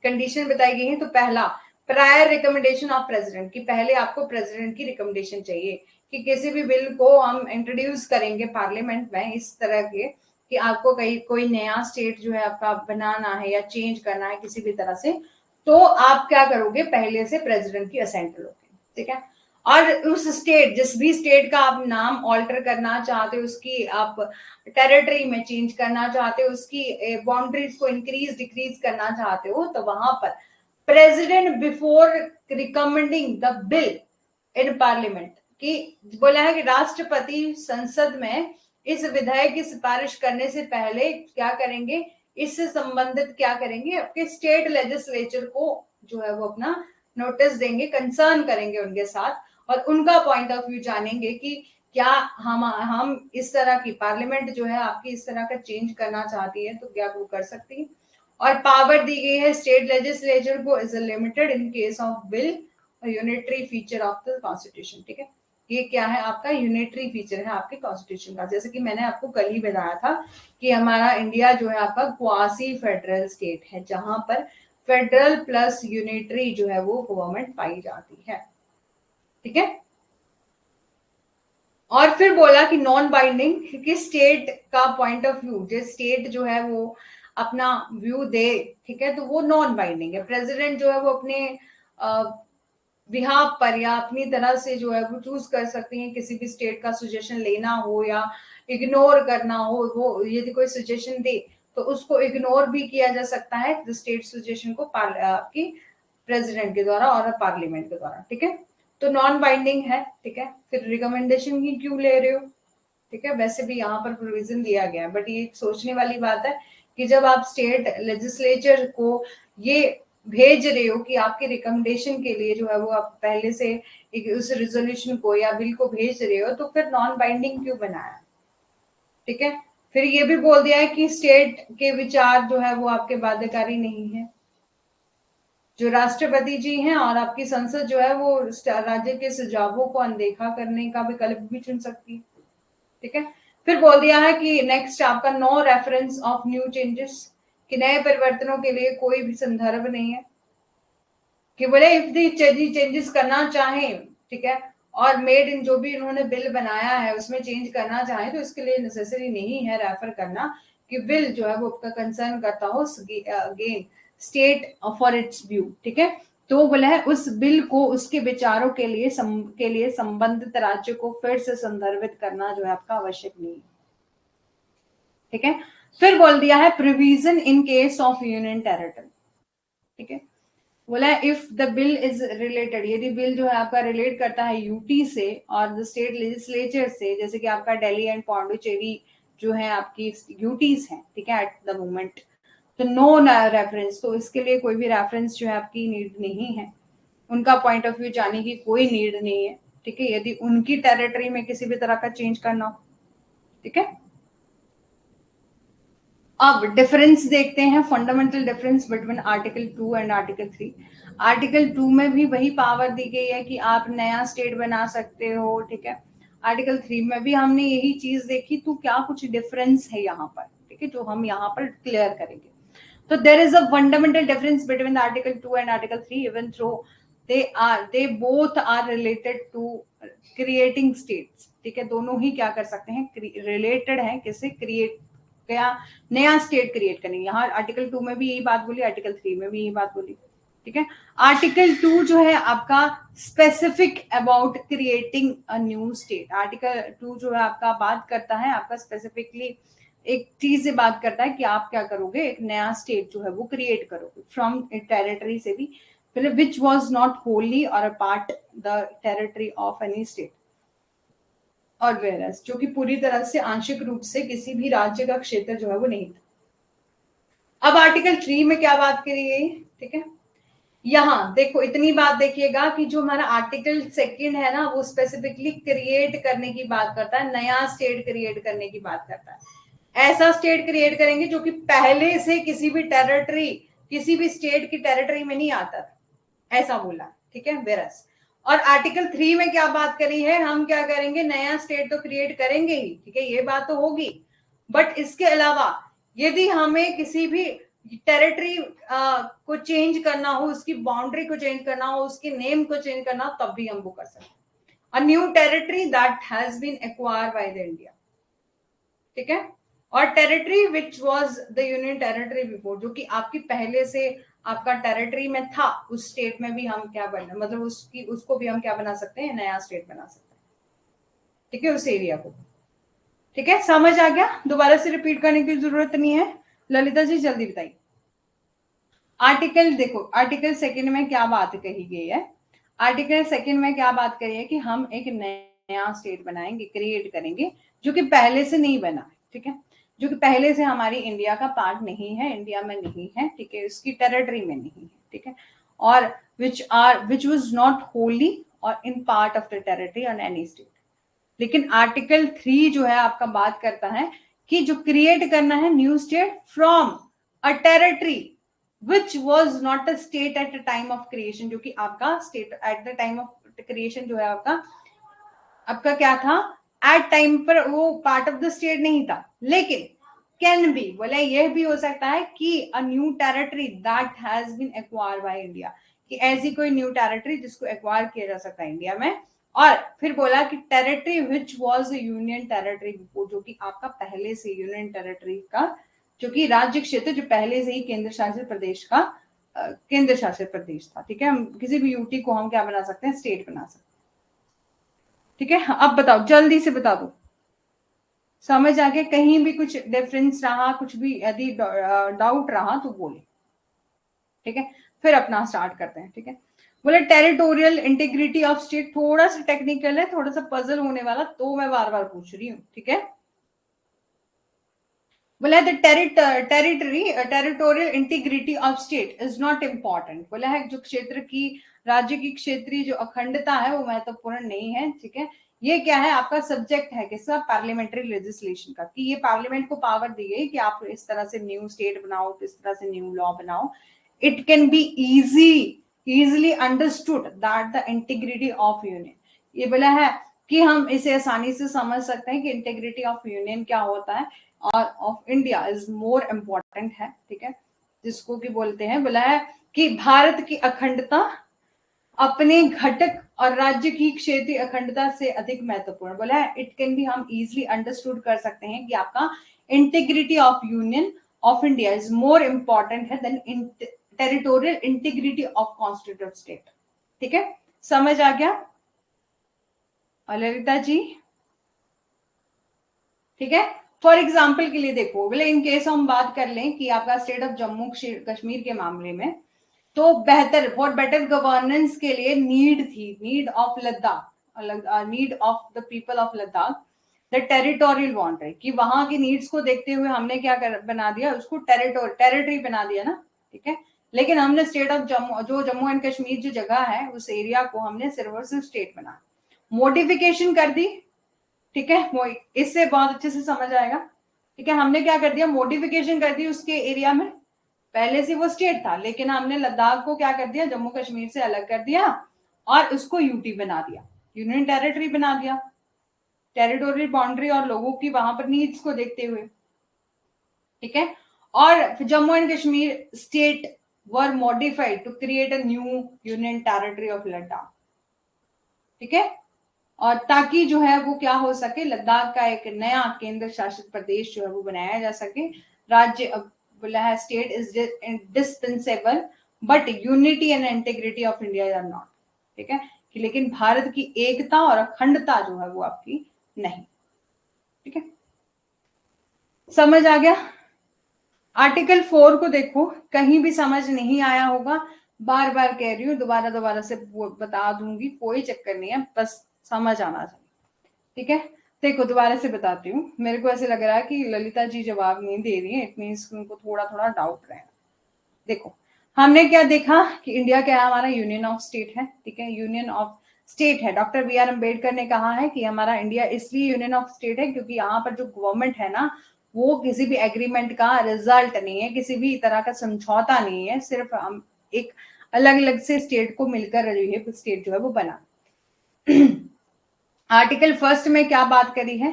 कंडीशन बताई गई है। तो पहला, प्रायर रिकमेंडेशन ऑफ प्रेसिडेंट, कि पहले आपको प्रेसिडेंट की रिकमेंडेशन चाहिए कि किसी भी बिल को हम इंट्रोड्यूस करेंगे पार्लियामेंट में इस तरह के कि आपको कहीं कोई नया स्टेट जो है आपका बनाना है या चेंज करना है किसी भी तरह से, तो आप क्या करोगे, पहले से प्रेसिडेंट की असेंट लोगे, ठीक है। और उस स्टेट, जिस भी स्टेट का आप नाम ऑल्टर करना चाहते हो, उसकी आप टेरिटरी में चेंज करना चाहते हो, उसकी बाउंड्रीज को इंक्रीज डिक्रीज करना चाहते हो, तो वहां पर president before recommending the bill in parliament, की बोला है कि राष्ट्रपति संसद में इस विधेयक की सिफारिश करने से पहले क्या करेंगे, इससे संबंधित क्या करेंगे, आपके स्टेट लेजिस्लेचर को जो है वो अपना नोटिस देंगे, कंसर्न करेंगे उनके साथ, और उनका पॉइंट ऑफ व्यू जानेंगे कि क्या हम इस तरह की पार्लियामेंट जो है आपकी इस तरह का चेंज करना चाहती है तो क्या वो कर सकती है। और पावर दी गई है स्टेट लेजिस्लेचर को is limited in case of bill unitary feature of the constitution, ठीक है, ये क्या है आपका यूनिटरी फीचर है आपके कॉन्स्टिट्यूशन का, जैसे कि मैंने आपको कल ही बताया था कि हमारा इंडिया जो है आपका क्वासी फेडरल स्टेट है, जहां पर फेडरल प्लस यूनिटरी जो है वो गवर्नमेंट पाई जाती है, ठीक है। और फिर बोला कि नॉन बाइंडिंग, कि स्टेट का पॉइंट ऑफ व्यू, जो स्टेट जो है वो अपना व्यू दे, ठीक है, तो वो नॉन बाइंडिंग है, प्रेसिडेंट जो है वो अपने बिहाफ पर या अपनी तरह से जो है वो चूज कर सकती हैं, किसी भी स्टेट का सजेशन लेना हो या इग्नोर करना हो, वो यदि कोई सजेशन दे तो उसको इग्नोर भी किया जा सकता है स्टेट सजेशन को आपकी प्रेसिडेंट के द्वारा और पार्लियामेंट के द्वारा, ठीक है, तो नॉन बाइंडिंग है, ठीक है। फिर रिकमेंडेशन की क्यों ले रहे हो, ठीक है, वैसे भी यहाँ पर प्रोविजन दिया गया है, बट ये सोचने वाली बात है कि जब आप स्टेट लेजिस्लेचर को ये भेज रहे हो कि आपके रिकमेंडेशन के लिए जो है वो आप पहले से एक उस रेजोल्यूशन को या बिल को भेज रहे हो, तो फिर नॉन बाइंडिंग क्यों बनाया? ठीक है, फिर ये भी बोल दिया है कि स्टेट के विचार जो है वो आपके बाध्यकारी नहीं है। जो राष्ट्रपति जी हैं और आपकी संसद जो है वो राज्य के सुझावों को अनदेखा करने का विकल्प भी चुन सकती है। ठीक है, फिर बोल दिया है कि नेक्स्ट आपका no reference of new changes, कि नए परिवर्तनों के लिए कोई भी संदर्भ नहीं है, कि बोले इफ दी चेंजेस करना चाहें, ठीक है, और मेड इन जो भी इन्होंने बिल बनाया है उसमें चेंज करना चाहें, तो इसके लिए नेसेसरी नहीं है रेफर करना कि बिल जो है वो आपका कंसर्न करता हो again state for its view. ठीक है, तो बोला है उस बिल को उसके विचारों के लिए संबंधित राज्य को फिर से संदर्भित करना जो है आपका आवश्यक नहीं है। ठीक है, फिर बोल दिया है provision in case of union territory. ठीक है, बोला है if the bill is related, यदि बिल जो है आपका रिलेट करता है यूटी से और द स्टेट लेजिस्लेचर से, जैसे कि आपका दिल्ली एंड पौंडुचेरी जो है आपकी यूटीज हैं, ठीक है, एट द मोमेंट, तो नो रेफरेंस, तो इसके लिए कोई भी रेफरेंस जो है आपकी नीड नहीं है, उनका पॉइंट ऑफ व्यू जाने की कोई नीड नहीं है। ठीक है, यदि उनकी टेरिटरी में किसी भी तरह का चेंज करना हो। ठीक है, अब डिफरेंस देखते हैं, fundamental difference between article 2 and article 3। Article 2 में भी वही पावर दी गई है कि आप नया स्टेट बना सकते हो। ठीक है, आर्टिकल 3 में भी हमने यही चीज देखी, तो क्या कुछ डिफरेंस है यहाँ पर? ठीक है, जो हम यहाँ पर क्लियर करेंगे। तो there is a fundamental difference between article 2 and article 3, even though they both are related to creating states. ठीक है, दोनों ही क्या कर सकते हैं, रिलेटेड है किसे, क्रिएट, क्या नया स्टेट क्रिएट करने। यहाँ आर्टिकल 2 में भी यही बात बोली, आर्टिकल 3 में भी यही बात बोली। ठीक है, आर्टिकल 2 जो है आपका specific about creating a new state, article 2 जो है आपका बात करता है, आपका स्पेसिफिकली एक चीज से बात करता है कि आप क्या करोगे, एक नया स्टेट जो है वो क्रिएट करोगे फ्रॉम टेरिटरी से भी, विच वॉज नॉट होली और a part the territory of any state, और वेरस जो कि पूरी तरह से आंशिक रूप से किसी भी राज्य का क्षेत्र जो है वो नहीं था। अब आर्टिकल 3 में क्या बात करी गई? ठीक है, यहाँ देखो इतनी बात देखिएगा कि जो हमारा आर्टिकल 2 है ना, वो स्पेसिफिकली क्रिएट करने की बात करता है, नया स्टेट क्रिएट करने की बात करता है। ऐसा स्टेट क्रिएट करेंगे जो कि पहले से किसी भी टेरिटरी, किसी भी स्टेट की टेरिटरी में नहीं आता था, ऐसा बोला। ठीक है, वेरस और आर्टिकल 3 में क्या बात करी है, हम क्या करेंगे, नया स्टेट तो क्रिएट करेंगे ही, ठीक है, ये बात तो होगी, बट इसके अलावा यदि हमें किसी भी टेरिटरी को चेंज करना हो, उसकी बाउंड्री को चेंज करना हो, उसके नेम को चेंज करना हो, तब भी हम वो कर सकते हैं। A new territory that has been acquired by the India. ठीक है, और territory which was the union territory before, जो कि आपकी पहले से आपका टेरिटरी में था, उस स्टेट में भी हम क्या बना, मतलब उसको भी हम क्या बना सकते हैं, नया स्टेट बना सकते हैं। ठीक है, उस एरिया को। ठीक है, समझ आ गया? दोबारा से रिपीट करने की जरूरत नहीं है। ललिता जी जल्दी बताइए। आर्टिकल देखो, आर्टिकल 2 में क्या बात कही गई है, आर्टिकल 2 में क्या बात करी है कि हम एक नया स्टेट बनाएंगे, क्रिएट करेंगे, जो कि पहले से नहीं बना है। ठीक है, जो कि पहले से हमारी इंडिया का पार्ट नहीं है, इंडिया में नहीं है। ठीक है, उसकी टेरिटरी में नहीं है। ठीक है, और विच वाज नॉट होली और in part of the territory on any state. लेकिन आर्टिकल 3 जो है आपका बात करता है कि जो क्रिएट करना है new state from a territory which was not a state at the time of creation, जो कि आपका state at the time of creation जो है आपका आपका क्या था, एट टाइम पर वो पार्ट ऑफ द स्टेट नहीं था। लेकिन कैन बी, बोला यह भी हो सकता है कि a new territory that has been acquired by India, कि ऐसी कोई न्यू टेरिटरी जिसको एक्वायर किया जा सकता है इंडिया में। और फिर बोला कि territory which was union territory before, जो कि आपका पहले से यूनियन टेरिटरी का, जो कि राज्य क्षेत्र जो पहले से ही केंद्र शासित प्रदेश का केंद्र शासित प्रदेश था। ठीक है, हम किसी भी यूटी को हम क्या बना सकते हैं, स्टेट बना सकते हैं। ठीक है, अब बताओ, जल्दी से बता दो, समझ आ गया? कहीं भी कुछ डिफरेंस रहा, कुछ भी यदि डाउट रहा तो बोले। ठीक है, फिर अपना स्टार्ट करते हैं। ठीक है, बोले टेरिटोरियल इंटीग्रिटी ऑफ स्टेट, थोड़ा सा टेक्निकल है, थोड़ा सा पजल होने वाला, तो मैं बार बार पूछ रही हूँ, ठीक है। बोला the territorial integrity of state is not important. बोला है जो क्षेत्र की, राज्य की क्षेत्रीय जो अखंडता है वो महत्वपूर्ण नहीं है, ठीक है। ये क्या है, आपका सब्जेक्ट है किसका, पार्लियामेंट्री लेजिस्लेशन का, कि ये पार्लियामेंट को पावर दी गई कि आप इस तरह से न्यू स्टेट बनाओ, किस तरह से न्यू लॉ बनाओ। It can be easily understood that the integrity of union, ये बोला है कि हम इसे आसानी से समझ सकते हैं कि इंटीग्रिटी ऑफ यूनियन क्या होता है और of India is more important है, ठीक है। जिसको कि बोलते हैं, बोला है कि भारत की अखंडता अपने घटक और राज्य की क्षेत्रीय अखंडता से अधिक महत्वपूर्ण। बोला है इट कैन बी, हम इजिली अंडरस्टूड कर सकते हैं कि आपका integrity of union of India is more important है than territorial integrity of constitute state, ठीक है। समझ आ गया ललिता जी, ठीक है। फॉर एग्जाम्पल के लिए देखो, बोले इन केस हम बात कर लें कि आपका स्टेट ऑफ जम्मू कश्मीर के मामले में, तो बेहतर फॉर बेटर गवर्नेंस के लिए नीड थी, need of Ladakh, need of the people of Ladakh, the territorial boundary, कि वहां की नीड्स को देखते हुए हमने क्या बना दिया, उसको टेरिटरी बना दिया ना, ठीक है। लेकिन हमने स्टेट ऑफ जम्मू, जो जम्मू एंड कश्मीर जो जगह है उस एरिया को हमने सिर्फ और सिर्फ स्टेट बना, मॉडिफिकेशन कर दी, ठीक है। वो इससे बहुत अच्छे से समझ आएगा, ठीक है। हमने क्या कर दिया, मॉडिफिकेशन कर दी उसके एरिया में, पहले से वो स्टेट था लेकिन हमने लद्दाख को क्या कर दिया, जम्मू कश्मीर से अलग कर दिया और उसको यूटी बना दिया, यूनियन टेरिटरी बना दिया, टेरिटोरियल बाउंड्री और लोगों की वहां पर नीड्स को देखते हुए, ठीक है। और Jammu and Kashmir state were modified to create a new union territory of Ladakh, ठीक है। और ताकि जो है वो क्या हो सके, लद्दाख का एक नया केंद्र शासित प्रदेश जो है वो बनाया जा सके। राज्य अब बोला है state is dispensable but unity and integrity of India are not, ठीक है। कि लेकिन भारत की एकता और अखंडता जो है वो आपकी नहीं, ठीक है। समझ आ गया। आर्टिकल 4 को देखो, कहीं भी समझ नहीं आया होगा, बार बार कह रही हूँ, दोबारा दोबारा से बता दूंगी, कोई चक्कर नहीं है, बस समझ आना चाहिए, ठीक है। देखो दोबारा से बताती हूँ, मेरे को ऐसे लग रहा है कि ललिता जी जवाब नहीं दे रही है, इट मीन्स उनको थोड़ा थोड़ा डाउट रहेगा। देखो हमने क्या देखा कि इंडिया क्या है, हमारा यूनियन ऑफ स्टेट है, ठीक है, यूनियन ऑफ स्टेट है। डॉक्टर बी आर अम्बेडकर ने कहा है कि हमारा इंडिया इसलिए यूनियन ऑफ स्टेट है क्योंकि यहाँ पर जो गवर्नमेंट है ना, वो किसी भी एग्रीमेंट का रिजल्ट नहीं है, किसी भी तरह का समझौता नहीं है, सिर्फ हम एक अलग अलग से स्टेट को मिलकर जो है स्टेट जो है वो बना। आर्टिकल 1 में क्या बात करी है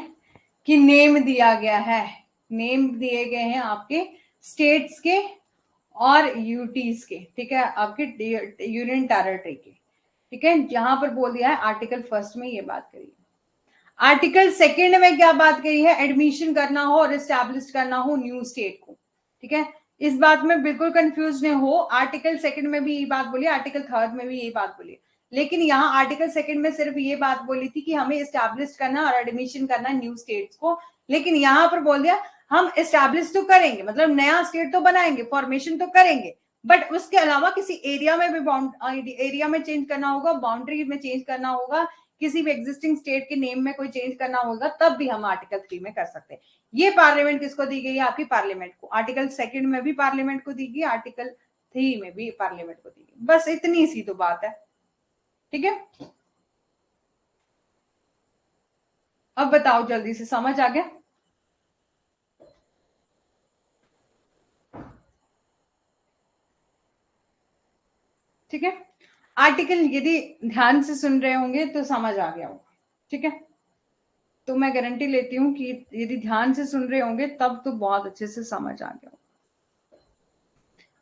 कि नेम दिया गया है, नेम दिए गए हैं आपके स्टेट्स के और यूटीज के, ठीक है, आपके यूनियन टेरिटरी के, ठीक है। जहां पर बोल दिया है आर्टिकल 1 में ये बात करी है। आर्टिकल 2 में क्या बात करी है, एडमिशन करना हो और एस्टैब्लिश करना हो न्यू स्टेट को, ठीक है। इस बात में बिल्कुल कंफ्यूज नहीं हो, आर्टिकल 2 में भी यही बात बोली, आर्टिकल 3 में भी यही बात बोली, लेकिन यहाँ आर्टिकल 2 में सिर्फ ये बात बोली थी कि हमें एस्टैब्लिश करना और एडमिशन करना न्यू स्टेट्स को, लेकिन यहाँ पर बोल दिया हम एस्टैब्लिश तो करेंगे, मतलब नया स्टेट तो बनाएंगे, फॉर्मेशन तो करेंगे, बट उसके अलावा किसी एरिया में भी एरिया में चेंज करना होगा, बाउंड्री में चेंज करना होगा, किसी भी एग्जिस्टिंग स्टेट के नेम में कोई चेंज करना होगा, तब भी हम आर्टिकल 3 में कर सकते हैं। ये पार्लियामेंट किसको दी गई है, आपकी पार्लियामेंट को। आर्टिकल 2 में भी पार्लियामेंट को दी गई, आर्टिकल 3 में भी पार्लियामेंट को दी गई, बस इतनी सी तो बात है, ठीक है। अब बताओ जल्दी से, समझ आ गया। ठीक है, आर्टिकल यदि ध्यान से सुन रहे होंगे तो समझ आ गया होगा, ठीक है। तो मैं गारंटी लेती हूं कि यदि ध्यान से सुन रहे होंगे तब तो बहुत अच्छे से समझ आ गया।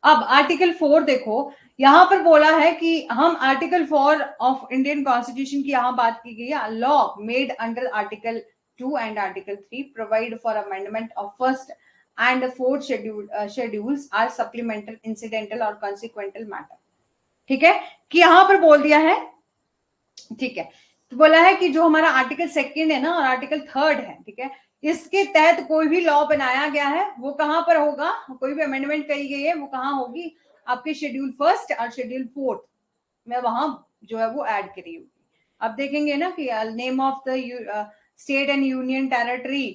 अब आर्टिकल 4 देखो, यहां पर बोला है कि हम आर्टिकल 4 ऑफ इंडियन कॉन्स्टिट्यूशन की यहां बात की गई है, law made under article 2 and article 3 provide for amendment of first and fourth schedules are supplemental incidental और कॉन्सिक्वेंटल मैटर, ठीक है। कि यहां पर बोल दिया है, ठीक है, तो बोला है कि जो हमारा आर्टिकल 2 है ना और आर्टिकल 3 है, ठीक है, इसके तहत कोई भी लॉ बनाया गया है वो कहां पर होगा, कोई भी अमेंडमेंट करी गई है वो कहां होगी, आपके शेड्यूल 1 और शेड्यूल 4, में वहां जो है वो ऐड करी होगी। अब देखेंगे ना कि name of the state and union territory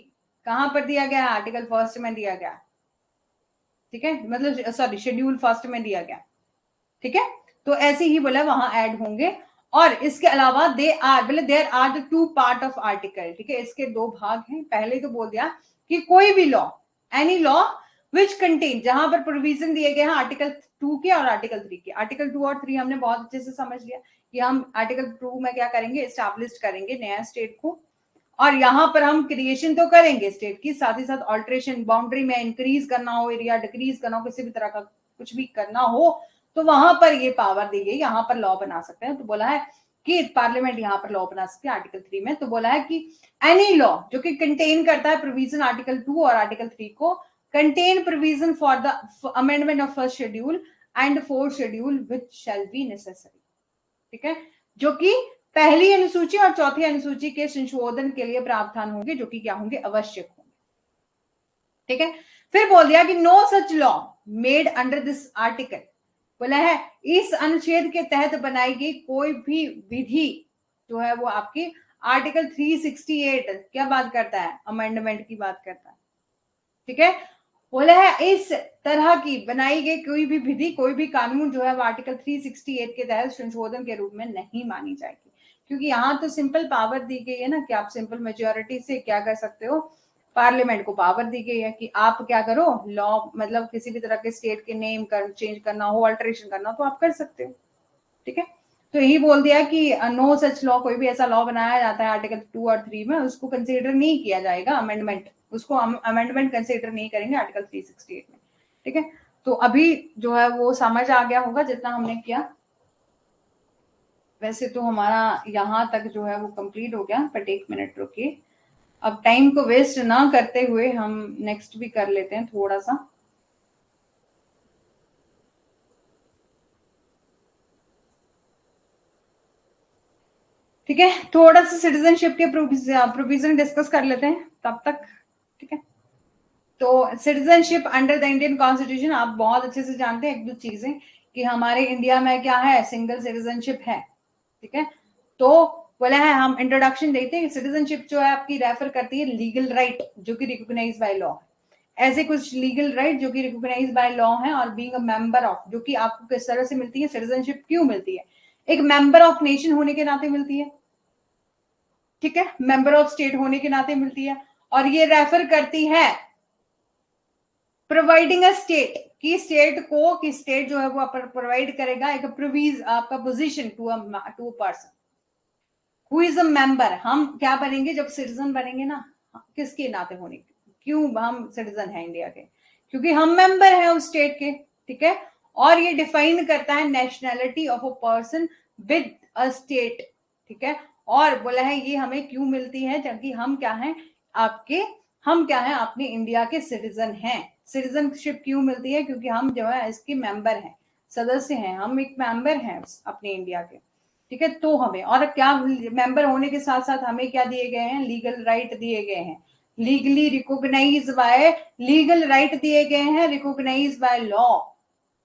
कहां पर दिया गया है, आर्टिकल फर्स्ट में दिया गया, ठीक है, मतलब सॉरी शेड्यूल फर्स्ट में दिया गया, ठीक है। तो ऐसे ही बोला वहां ऐड होंगे। और इसके अलावा दे आर बोले there are the two part of article, ठीक है, इसके दो भाग हैं। पहले तो बोल दिया कि कोई भी law, any law which contain, जहां पर प्रोविजन दिए गए हैं आर्टिकल 2 के और आर्टिकल 3 के। आर्टिकल 2 और 3 हमने बहुत अच्छे से समझ लिया कि हम आर्टिकल 2 में क्या करेंगे, एस्टैब्लिश करेंगे नया स्टेट को, और यहां पर हम क्रिएशन तो करेंगे स्टेट की, साथ ही साथ ऑल्ट्रेशन, बाउंड्री में इंक्रीज करना हो एरिया, डिक्रीज करना हो, किसी भी तरह का कुछ भी करना हो तो वहां पर ये पावर दी गई, यहां पर लॉ बना सकते हैं। तो बोला है कि पार्लियामेंट यहां पर लॉ बना सकती है आर्टिकल 3 में। तो बोला है कि एनी लॉ जो कि कंटेन करता है प्रोविजन आर्टिकल 2 और आर्टिकल 3 को, contain provision for the amendment of first schedule and fourth schedule which shall be necessary, ठीक है, जो कि पहली अनुसूची और चौथी अनुसूची के संशोधन के लिए प्रावधान होंगे, जो कि क्या होंगे, आवश्यक होंगे, ठीक है। फिर बोल दिया कि no such law made under this article, बोला है इस अनुच्छेद के तहत बनाई गई कोई भी विधि जो है वो आपकी आर्टिकल 368 क्या बात करता है, अमेंडमेंट की बात करता है, ठीक है। बोला है इस तरह की बनाई गई कोई भी विधि, कोई भी कानून जो है वो आर्टिकल 368 के तहत संशोधन के रूप में नहीं मानी जाएगी, क्योंकि यहाँ तो सिंपल पावर दी गई है ना कि आप सिंपल मेजोरिटी से क्या कर सकते हो, पार्लियामेंट को पावर दी गई है कि आप क्या करो, लॉ मतलब किसी भी तरह के स्टेट के नेम कर चेंज करना हो, अल्टरेशन करना हो तो आप कर सकते हो, ठीक है। तो यही बोल दिया कि नो सच लॉ, कोई भी ऐसा लॉ बनाया जाता है आर्टिकल 2 और 3 में उसको कंसीडर नहीं किया जाएगा अमेंडमेंट, उसको अमेंडमेंट कंसीडर नहीं करेंगे आर्टिकल 368 में, ठीक है। तो अभी जो है वो समझ आ गया होगा जितना हमने किया। वैसे तो हमारा यहाँ तक जो है वो कंप्लीट हो गया, बट एक मिनट रुकिए, अब टाइम को वेस्ट ना करते हुए हम नेक्स्ट भी कर लेते हैं थोड़ा सा। ठीक है, थोड़ा सा सिटीजनशिप के प्रोविजन डिस्कस कर लेते हैं तब तक, ठीक है। तो citizenship under the Indian constitution आप बहुत अच्छे से जानते हैं एक दो चीजें कि हमारे इंडिया में क्या है, सिंगल सिटीजनशिप है, ठीक है। तो बोला है हम इंट्रोडक्शन देते हैं, सिटीजनशिप जो है आपकी रेफर करती है लीगल राइट जो कि रिकॉग्नाइज बाय लॉ, ऐसे कुछ लीगल राइट जो कि रिकॉग्नाइज बाय लॉ है, और बीइंग अ मेंबर ऑफ, जो कि आपको किस तरह से मिलती है, सिटीजनशिप क्यों मिलती है, एक मेंबर ऑफ नेशन होने के नाते मिलती है, ठीक है, मेंबर ऑफ स्टेट होने के नाते मिलती है, और ये रेफर करती है प्रोवाइडिंग अ स्टेट की, स्टेट को कि स्टेट जो है वो प्रोवाइड करेगा एक प्रोविज आपका position to a person who is a member. हम क्या बनेंगे जब सिटीजन बनेंगे ना, किसके नाते होने, क्यों हम सिटीजन है इंडिया के, क्योंकि हम मेंबर हैं उस स्टेट के, ठीक है। और ये डिफाइन करता है nationality of a person with a state, ठीक है। और बोला है ये हमें क्यों मिलती है, जबकि हम क्या हैं आपके, हम क्या है अपने इंडिया के सिटीजन हैं। सिटीजनशिप क्यों मिलती है, क्योंकि हम जो है इसके मेंबर हैं, सदस्य हैं, हम एक मेंबर हैं अपने इंडिया के, ठीक है। तो हमें और क्या मेंबर होने के साथ साथ हमें क्या दिए गए हैं, लीगल राइट दिए गए हैं, legally recognise by, legal right दिए गए हैं रिकॉग्नाइज बाय लॉ,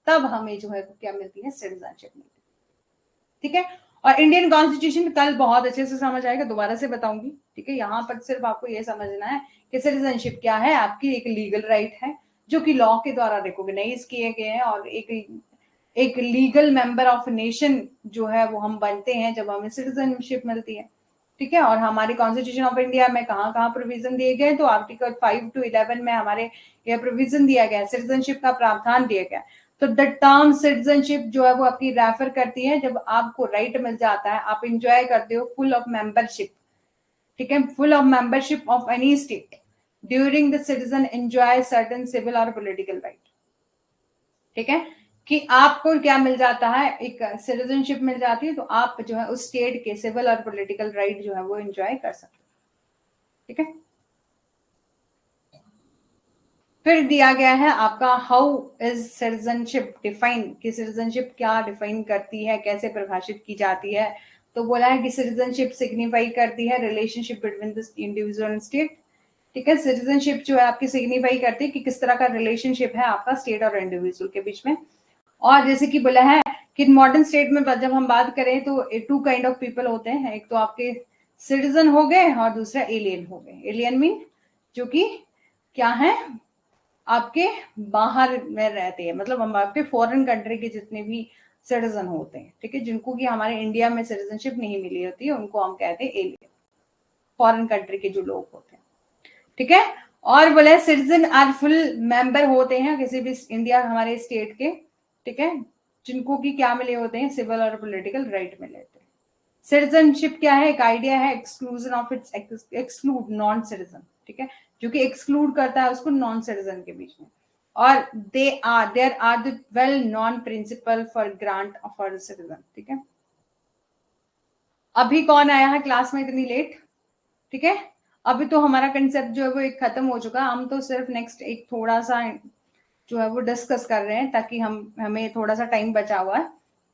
तब हमें जो है क्या मिलती है, सिटीजनशिप मिलती है, ठीक है। और इंडियन कॉन्स्टिट्यूशन कल बहुत अच्छे से समझ आएगा, दोबारा से बताऊंगी, ठीक है। यहाँ पर सिर्फ आपको ये समझना है कि सिटीजनशिप क्या है, आपकी एक लीगल राइट है जो कि लॉ के द्वारा रिकॉग्नाइज किए गए हैं, और एक लीगल मेंबर ऑफ नेशन जो है वो हम बनते हैं जब हमें सिटीजनशिप मिलती है, ठीक है। और हमारे कॉन्स्टिट्यूशन ऑफ इंडिया में कहाँ कहाँ प्रोविजन दिए गए, तो आर्टिकल 5 to 11 में हमारे यह प्रोविजन दिया गया है, सिटीजनशिप का प्रावधान दिया गया। तो द टर्म सिटीजनशिप जो है वो आपकी रेफर करती है जब आपको राइट मिल जाता है, आप इंजॉय करते हो फुल ऑफ मेंबरशिप, ठीक है, full of membership of any state during the citizen enjoy certain civil और पॉलिटिकल राइट, ठीक है। कि आपको क्या मिल जाता है, एक सिटीजनशिप मिल जाती है, तो आप जो है उस स्टेट के सिविल और पॉलिटिकल राइट जो है वो एंजॉय कर सकते हैं, ठीक है। फिर दिया गया है आपका हाउ इज सिटीजनशिप डिफाइन, कि सिटीजनशिप क्या डिफाइन करती है, कैसे परिभाषित की जाती है। तो बोला है कि सिटीजनशिप सिग्निफाई करती है relationship between the individual and state, ठीक है। सिटीजनशिप जो है आपकी सिग्निफाई करती है कि किस तरह का रिलेशनशिप है आपका स्टेट और इंडिविजुअल के बीच में। और जैसे कि बोला है कि मॉडर्न स्टेट में जब हम बात करें तो टू काइंड ऑफ पीपल होते हैं, एक तो आपके सिटीजन हो गए और दूसरा एलियन हो गए। एलियन मीन जो कि क्या है, आपके बाहर में रहते हैं, मतलब हम आपके फॉरेन कंट्री के जितने भी सिटीजन होते हैं, ठीक है, जिनको कि हमारे इंडिया में सिटीजनशिप नहीं मिली होती है, उनको हम कहते हैं एलियन, फॉरेन कंट्री के जो लोग होते हैं, ठीक है। और बोले सिटीजन आर फुल मेंबर होते हैं किसी भी इंडिया हमारे स्टेट के, ठीक है, जिनको कि क्या मिले होते हैं, सिविल और पॉलिटिकल राइट मिले होते हैं। सिटीजनशिप क्या है, एक आइडिया है exclusion of its, exclude non citizen, ठीक है, जो कि एक्सक्लूड करता है उसको नॉन सिटीजन के बीच में। और there are the well non principle for grant for citizen, ठीक है। अभी कौन आया है क्लास में इतनी लेट, ठीक है। अभी तो हमारा कंसेप्ट जो है वो एक खत्म हो चुका है, हम तो सिर्फ नेक्स्ट एक थोड़ा सा जो है वो डिस्कस कर रहे हैं, ताकि हमें थोड़ा सा टाइम बचा हुआ है,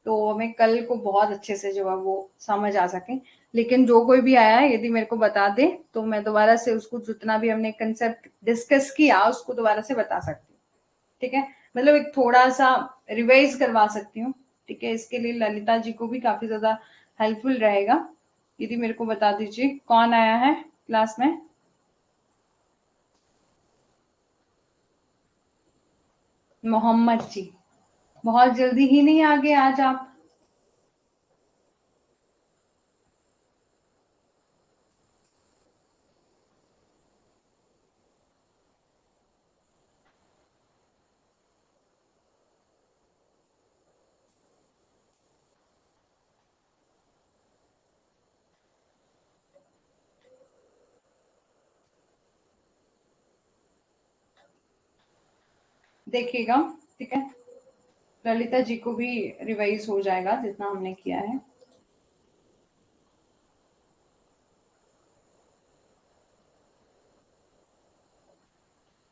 तो हमें कल को बहुत अच्छे से जो है वो समझ आ सके। लेकिन जो कोई भी आया है यदि मेरे को बता दे तो मैं दोबारा से उसको जितना भी हमने कंसेप्ट डिस्कस किया उसको दोबारा से बता सकती हूँ, ठीक है, मतलब एक थोड़ा सा रिवाइज करवा सकती हूँ, ठीक है। इसके लिए ललिता जी को भी काफी ज्यादा हेल्पफुल रहेगा। यदि मेरे को बता दीजिए कौन आया है क्लास में। मोहम्मद जी, बहुत जल्दी ही नहीं आ गए आज आप। देखिएगा, ठीक है, ललिता जी को भी रिवाइज हो जाएगा जितना हमने किया है।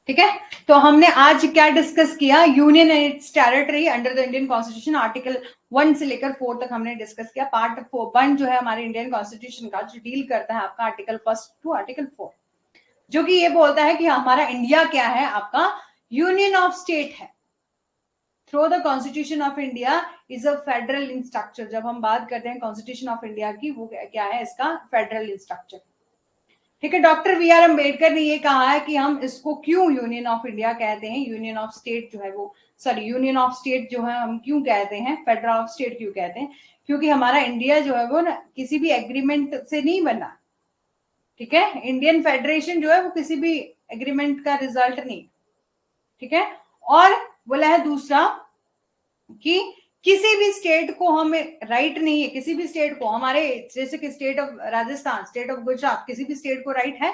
ठीक है, तो हमने आज क्या डिस्कस किया, union and it's territory under the Indian constitution, article 1 से लेकर 4 तक हमने डिस्कस किया। पार्ट 1 जो है हमारे इंडियन कॉन्स्टिट्यूशन का, जो डील करता है आपका आर्टिकल 1 टू आर्टिकल 4, जो कि ये बोलता है कि हमारा इंडिया क्या है, आपका यूनियन ऑफ स्टेट है through the constitution of India, is a federal in structure. जब हम बात करते हैं कॉन्स्टिट्यूशन ऑफ इंडिया की, वो क्या है, इसका फेडरल इन स्ट्रक्चर, ठीक है। डॉक्टर वी आर अम्बेडकर ने ये कहा है कि हम इसको क्यों यूनियन ऑफ इंडिया कहते हैं, यूनियन ऑफ स्टेट जो है वो, सॉरी, यूनियन ऑफ स्टेट जो है हम क्यों कहते हैं, फेडरल ऑफ स्टेट क्यों कहते हैं, क्योंकि हमारा इंडिया जो है वो ना किसी भी एग्रीमेंट से नहीं बना, ठीक है। इंडियन फेडरेशन जो है वो किसी भी एग्रीमेंट का रिजल्ट नहीं, ठीक है। और बोला है दूसरा कि किसी भी स्टेट को हमें राइट नहीं है, किसी भी स्टेट को, हमारे जैसे कि state of Rajasthan, state of Gujarat, किसी भी स्टेट को राइट है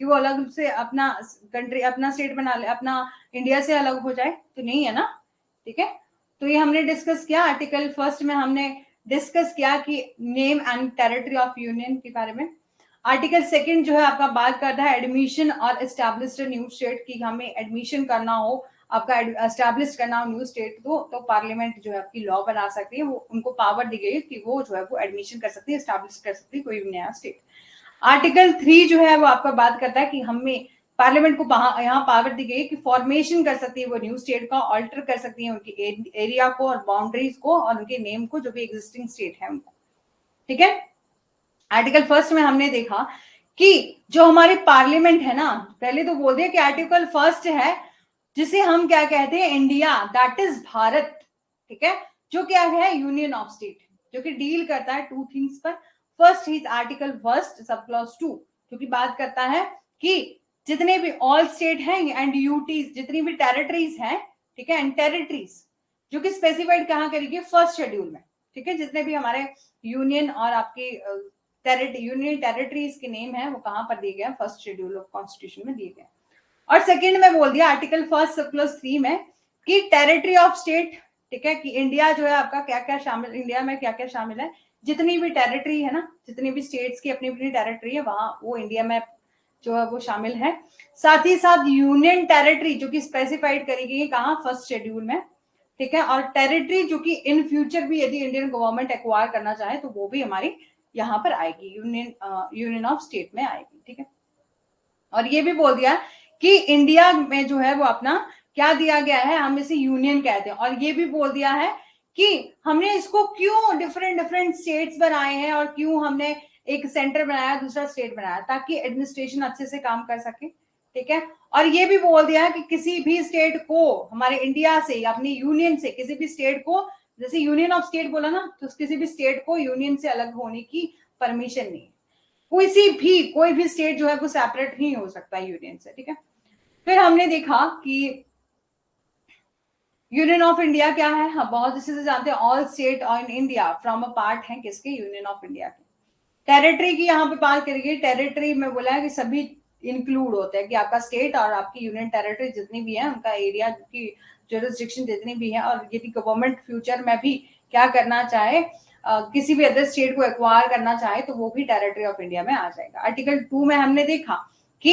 कि वो अलग से अपना कंट्री, अपना स्टेट बना ले, अपना इंडिया से अलग हो जाए, तो नहीं है ना, ठीक है। तो ये हमने डिस्कस किया आर्टिकल 1 में, हमने डिस्कस किया कि name and territory of union के बारे में। आर्टिकल 2 जो है आपका बात करता है एडमिशन और एस्टैब्लिश्ड न्यू स्टेट की, हमें एडमिशन करना हो, आपका एस्टैब्लिश करना हो न्यू स्टेट को, तो पार्लियामेंट जो है आपकी लॉ बना सकती है, वो उनको पावर दी गई है कि वो जो है वो एडमिशन कर सकती है, एस्टैब्लिश कर सकती है कोई भी नया स्टेट। आर्टिकल 3 जो है वो आपका बात करता है कि हमें पार्लियामेंट को यहाँ पावर दी गई है कि फॉर्मेशन कर सकती है वो न्यू स्टेट का, ऑल्टर कर सकती है उनकी एरिया को और बाउंड्रीज को और उनके नेम को, जो भी एग्जिस्टिंग स्टेट है उनको, ठीक है। आर्टिकल 1 में हमने देखा कि जो हमारी पार्लियामेंट है ना, पहले तो बोल दिया कि आर्टिकल 1 है जिसे हम क्या कहते हैं, इंडिया, दैट इज भारत, ठीक है, जो क्या है यूनियन ऑफ स्टेट, जो कि डील करता है टू थिंग्स पर। First is article 1 sub clause 2, जो कि बात करता है कि जितने भी ऑल स्टेट हैं एंड यूटीज, जितनी भी टेरिटरीज हैं, ठीक है, एंड टेरिटरीज जो कि स्पेसिफाइड कहाँ करेगी, फर्स्ट शेड्यूल में, ठीक है। जितने भी हमारे यूनियन और आपके यूनियन टेरिटरीज के नेम है वो कहां पर दिए गए, फर्स्ट शेड्यूल ऑफ कॉन्स्टिट्यूशन में दिए गए। और सेकंड में बोल दिया आर्टिकल 1 सब क्लॉज 3 में कि टेरिटरी ऑफ स्टेट, ठीक है, कि इंडिया जो है आपका क्या क्या शामिल, इंडिया में क्या क्या शामिल है, जितनी भी टेरिटरी है ना, जितनी भी स्टेट्स की अपनी अपनी टेरिटरी है, वहां वो इंडिया में जो है वो शामिल है। साथ ही साथ यूनियन टेरिटरी जो कि स्पेसिफाइड करी गई है कहाँ, फर्स्ट शेड्यूल में, ठीक है। और टेरिटरी जो कि इन फ्यूचर भी यदि इंडियन गवर्नमेंट एक्वायर करना चाहे तो वो भी हमारी यहाँ पर आएगी, यूनियन ऑफ स्टेट में आएगी, ठीक है। और ये भी बोल दिया कि इंडिया में जो है वो अपना क्या दिया गया है, हम इसे यूनियन कहते हैं। और ये भी बोल दिया है कि हमने इसको क्यों डिफरेंट डिफरेंट स्टेट्स बनाए हैं और क्यों हमने एक सेंटर बनाया दूसरा स्टेट बनाया, ताकि एडमिनिस्ट्रेशन अच्छे से काम कर सके, ठीक है। और ये भी बोल दिया है कि किसी भी स्टेट को हमारे इंडिया से अपनी यूनियन से किसी भी स्टेट को, जैसे यूनियन ऑफ स्टेट बोला ना, तो किसी भी स्टेट को यूनियन से अलग होने की परमिशन नहीं है। कोई भी स्टेट जो है वो सेपरेट नहीं हो सकता यूनियन से, ठीक है। फिर हमने देखा कि यूनियन ऑफ इंडिया क्या है, हम बहुत अच्छे से जानते हैं, all state in India from a part है किसके, यूनियन ऑफ इंडिया के। टेरिटरी की यहाँ पे बात करेंगे, टेरिटरी में बोला है कि सभी इंक्लूड होते हैं, कि आपका स्टेट और आपकी यूनियन टेरिटरी जितनी भी है उनका एरिया की जुरिस्डिक्शन जितनी भी है, और यदि गवर्नमेंट फ्यूचर में भी क्या करना चाहे, किसी भी अदर स्टेट को एक्वायर करना चाहे तो वो भी टेरिटरी ऑफ इंडिया में आ जाएगा। आर्टिकल 2 में हमने देखा कि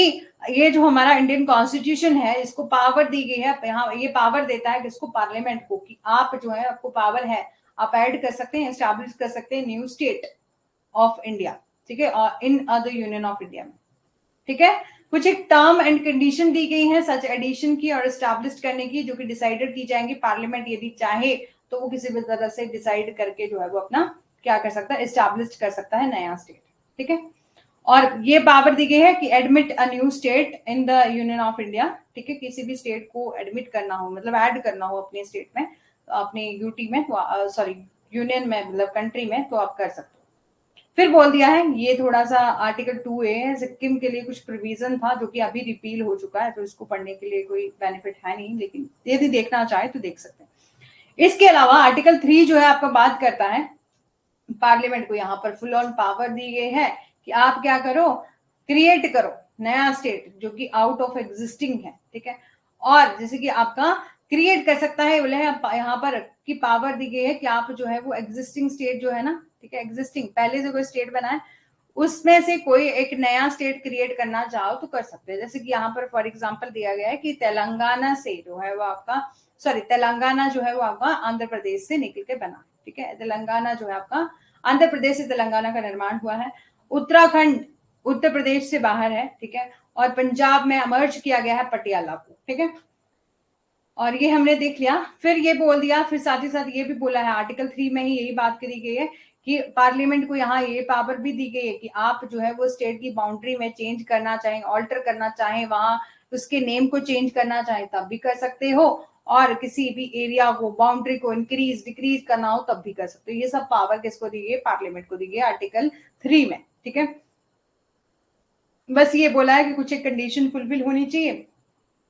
ये जो हमारा इंडियन कॉन्स्टिट्यूशन है इसको पावर दी गई है, यहाँ ये पावर देता है किसको, पार्लियामेंट को, कि आप जो है आपको पावर है, आप ऐड कर सकते हैं, एस्टैब्लिश कर सकते हैं न्यू स्टेट ऑफ इंडिया, ठीक है, और in other union of India में, ठीक है। कुछ एक टर्म एंड कंडीशन दी गई है सच एडिशन की और एस्टैब्लिश करने की, जो कि डिसाइडेड की जाएंगी, पार्लियामेंट यदि चाहे तो वो किसी भी तरह से डिसाइड करके जो है वो अपना क्या कर सकता है, एस्टैब्लिश कर सकता है नया स्टेट, ठीक है। और ये पावर दी गई है कि admit a new state in the union of India, ठीक है, किसी भी स्टेट को एडमिट करना हो, मतलब ऐड करना हो अपने स्टेट में, अपने यूटी में, तो सॉरी यूनियन में, मतलब कंट्री में, तो आप कर सकते हो। फिर बोल दिया है, ये थोड़ा सा आर्टिकल 2A है, सिक्किम के लिए कुछ प्रोविजन था जो कि अभी रिपील हो चुका है, तो इसको पढ़ने के लिए कोई बेनिफिट है नहीं, लेकिन यदि देखना चाहे तो देख सकते हैं। इसके अलावा आर्टिकल 3 जो है आपका बात करता है, पार्लियामेंट को यहाँ पर फुल ऑन पावर दी गई है कि आप क्या करो, क्रिएट करो नया स्टेट जो कि आउट ऑफ एग्जिस्टिंग है, ठीक है। और जैसे कि आपका क्रिएट कर सकता है, बोले यहाँ पर की पावर दी गई है कि आप जो है वो एग्जिस्टिंग स्टेट जो है ना, ठीक है, एग्जिस्टिंग पहले से कोई स्टेट बना है उसमें से कोई एक नया स्टेट क्रिएट करना चाहो तो कर सकते हैं। जैसे कि यहाँ पर फॉर एग्जांपल दिया गया है कि तेलंगाना से जो है वो आपका, सॉरी तेलंगाना जो है वो आपका आंध्र प्रदेश से निकल के बना, ठीक है, तेलंगाना जो है आपका आंध्र प्रदेश से तेलंगाना का निर्माण हुआ है। उत्तराखंड उत्तर प्रदेश से बाहर है, ठीक है, और पंजाब में अमर्ज किया गया है पटियाला को, ठीक है। और ये हमने देख लिया। फिर ये बोल दिया, फिर साथ ही साथ ये भी बोला है आर्टिकल 3 में ही यही बात करी गई है कि पार्लियामेंट को यहाँ ये पावर भी दी गई है कि आप जो है वो स्टेट की बाउंड्री में चेंज करना चाहें, ऑल्टर करना चाहें, वहां उसके नेम को चेंज करना चाहें तब भी कर सकते हो, और किसी भी एरिया को बाउंड्री को इंक्रीज डिक्रीज करना हो तब भी कर सकते हो। ये सब पावर किसको दी गई, पार्लियामेंट को दी गई आर्टिकल 3 में, ठीक है। बस ये बोला है कि कुछ एक कंडीशन फुलफिल होनी चाहिए,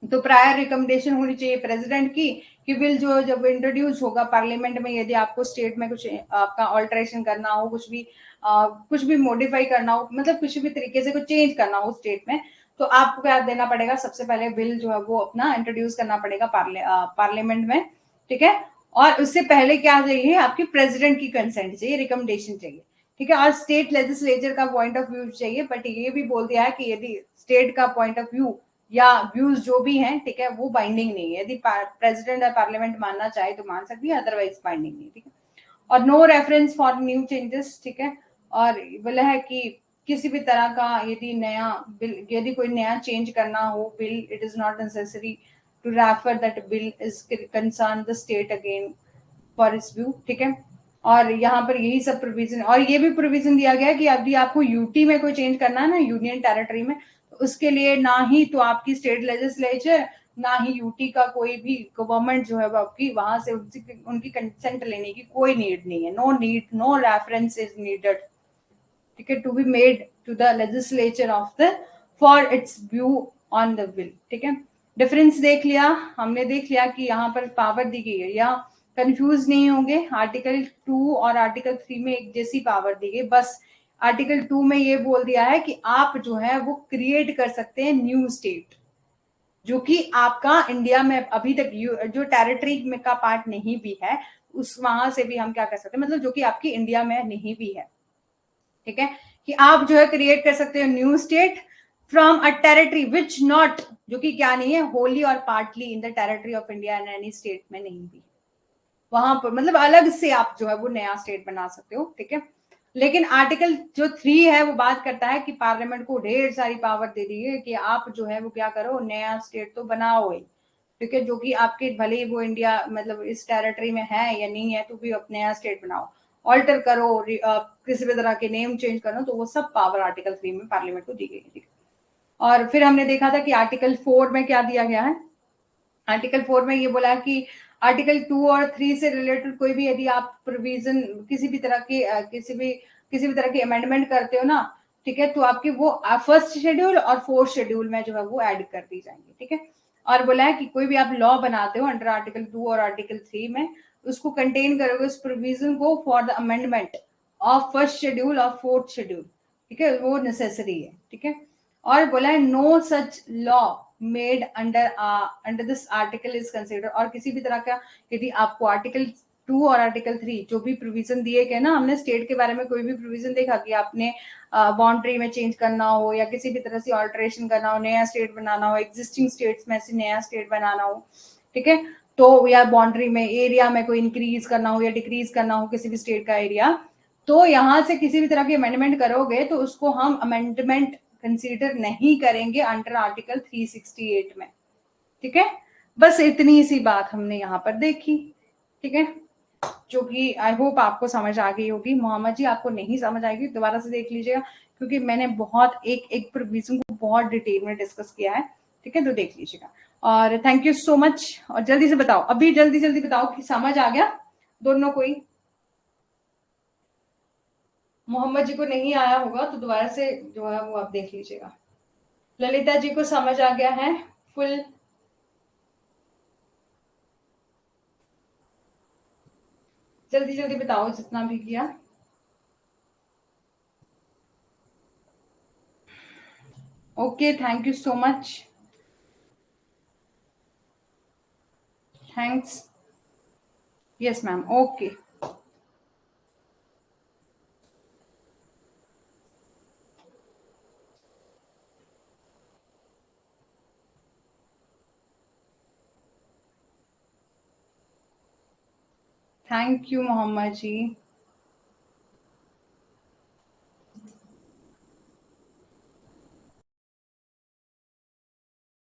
तो प्रायर रिकमेंडेशन होनी चाहिए प्रेसिडेंट की कि बिल जो जब इंट्रोड्यूस होगा पार्लियामेंट में, यदि आपको स्टेट में कुछ आपका ऑल्टरेशन करना हो, कुछ भी मॉडिफाई करना हो, मतलब कुछ भी तरीके से कुछ चेंज करना हो स्टेट में, तो आपको क्या देना पड़ेगा, सबसे पहले बिल जो है वो अपना इंट्रोड्यूस करना पड़ेगा पार्लियामेंट में, ठीक है। और उससे पहले क्या चाहिए, आपकी प्रेसिडेंट की कंसेंट चाहिए, रिकमेंडेशन चाहिए, ठीक है, और स्टेट लेजिस्लेचर का पॉइंट ऑफ व्यू चाहिए। बट ये भी बोल दिया है कि यदि स्टेट का पॉइंट ऑफ व्यू या व्यूज जो भी हैं, ठीक है, वो बाइंडिंग नहीं है, यदि प्रेसिडेंट या पार्लियामेंट मानना चाहे तो मान सकती है, अदरवाइज बाइंडिंग नहीं, ठीक है। और no reference for new changes, ठीक है। और बोला है कि किसी भी तरह का यदि नया बिल, यदि कोई नया चेंज करना हो bill, it is not necessary to refer that bill is concern the state again for its view, ठीक है। और यहाँ पर यही सब प्रोविजन, और ये भी प्रोविजन दिया गया है कि यदि आपको यूटी में कोई चेंज करना है ना, यूनियन टेरिटरी में, तो उसके लिए ना ही तो आपकी स्टेट लेजिस्लेचर ना ही यूटी का कोई भी गवर्नमेंट जो है वो आपकी वहां से उनकी कंसेंट लेने की कोई नीड नहीं है, no need, no reference is needed, ठीक है, to be made to the legislature of the for its view on the bill, ठीक है। डिफरेंस देख लिया हमने, देख लिया कि यहाँ पर पावर दी गई है, या कंफ्यूज नहीं होंगे, आर्टिकल 2 और आर्टिकल 3 में एक जैसी पावर दी गई, बस आर्टिकल 2 में ये बोल दिया है कि आप जो है वो क्रिएट कर सकते हैं न्यू स्टेट जो कि आपका इंडिया में अभी तक जो टेरिटरी में का पार्ट नहीं भी है, उस वहां से भी हम क्या कर सकते हैं, मतलब जो कि आपकी इंडिया में नहीं भी है, ठीक है, कि आप जो है क्रिएट कर सकते हो new state from a territory which not, जो कि क्या नहीं है, होली और partly in the territory of India and any state में नहीं भी, वहां पर मतलब अलग से आप जो है वो नया स्टेट बना सकते हो, ठीक है। लेकिन आर्टिकल जो 3 है वो बात करता है कि पार्लियामेंट को ढेर सारी पावर दे दी है कि आप जो है वो क्या करो, नया स्टेट तो बनाओ ही, ठीक है, जो कि आपके भले ही वो इंडिया मतलब इस टेरिटरी में है या नहीं है, तो भी अपने यहाँ स्टेट बनाओ, ऑल्टर करो, किसी भी तरह के नेम चेंज करो, तो वो सब पावर आर्टिकल 3 में पार्लियामेंट को दी गई थी। और फिर हमने देखा था कि आर्टिकल 4 में क्या दिया गया है। आर्टिकल 4 में ये बोला कि आर्टिकल 2 और 3 से रिलेटेड कोई भी यदि आप प्रोविजन किसी भी तरह की किसी भी तरह की अमेंडमेंट करते हो ना, ठीक है, तो आपकी वो फर्स्ट शेड्यूल और फोर्थ शेड्यूल में जो है वो ऐड कर दी जाएंगी। ठीक है, और बोला है कि कोई भी आप लॉ बनाते हो अंडर आर्टिकल 2 और आर्टिकल 3 में, उसको कंटेन करोगे उस प्रोविजन को for the amendment of first schedule और फोर्थ शेड्यूल। ठीक है, वो नेसेसरी है। ठीक है, और बोला है no such law made under this article is consider, और किसी भी तरह का यदि आपको आर्टिकल 2 और आर्टिकल 3 जो भी प्रोविजन दिए गए ना, हमने स्टेट के बारे में कोई भी प्रोविजन देखा कि आपने बाउंड्री में चेंज करना हो या किसी भी तरह से ऑल्टरेशन करना हो, नया स्टेट बनाना हो, एग्जिस्टिंग स्टेट्स में से नया स्टेट बनाना हो, ठीक है, तो या बाउंड्री में एरिया में कोई इंक्रीज करना हो या डिक्रीज करना हो किसी भी स्टेट का एरिया, तो यहां से किसी भी तरह की अमेंडमेंट करोगे तो उसको हम अमेंडमेंट कंसीडर नहीं करेंगे अंडर आर्टिकल 368 में। ठीक है, बस इतनी सी बात हमने यहाँ पर देखी। ठीक है, जो कि आई होप आपको समझ आ गई होगी। मोहम्मद जी, आपको नहीं समझ आएगी दोबारा से देख लीजिएगा, क्योंकि मैंने बहुत एक एक प्रोविजन को बहुत डिटेल में डिस्कस किया है। ठीक है, तो देख लीजिएगा। और थैंक यू सो मच। और जल्दी से बताओ, अभी जल्दी जल्दी बताओ कि समझ आ गया दोनों को ही। मोहम्मद जी को नहीं आया होगा तो दोबारा से जो है वो आप देख लीजिएगा। ललिता जी को समझ आ गया है फुल? जल्दी जल्दी बताओ जितना भी किया। Okay, thank you so much. Thanks. Yes ma'am, okay. Thank you Mohammed ji.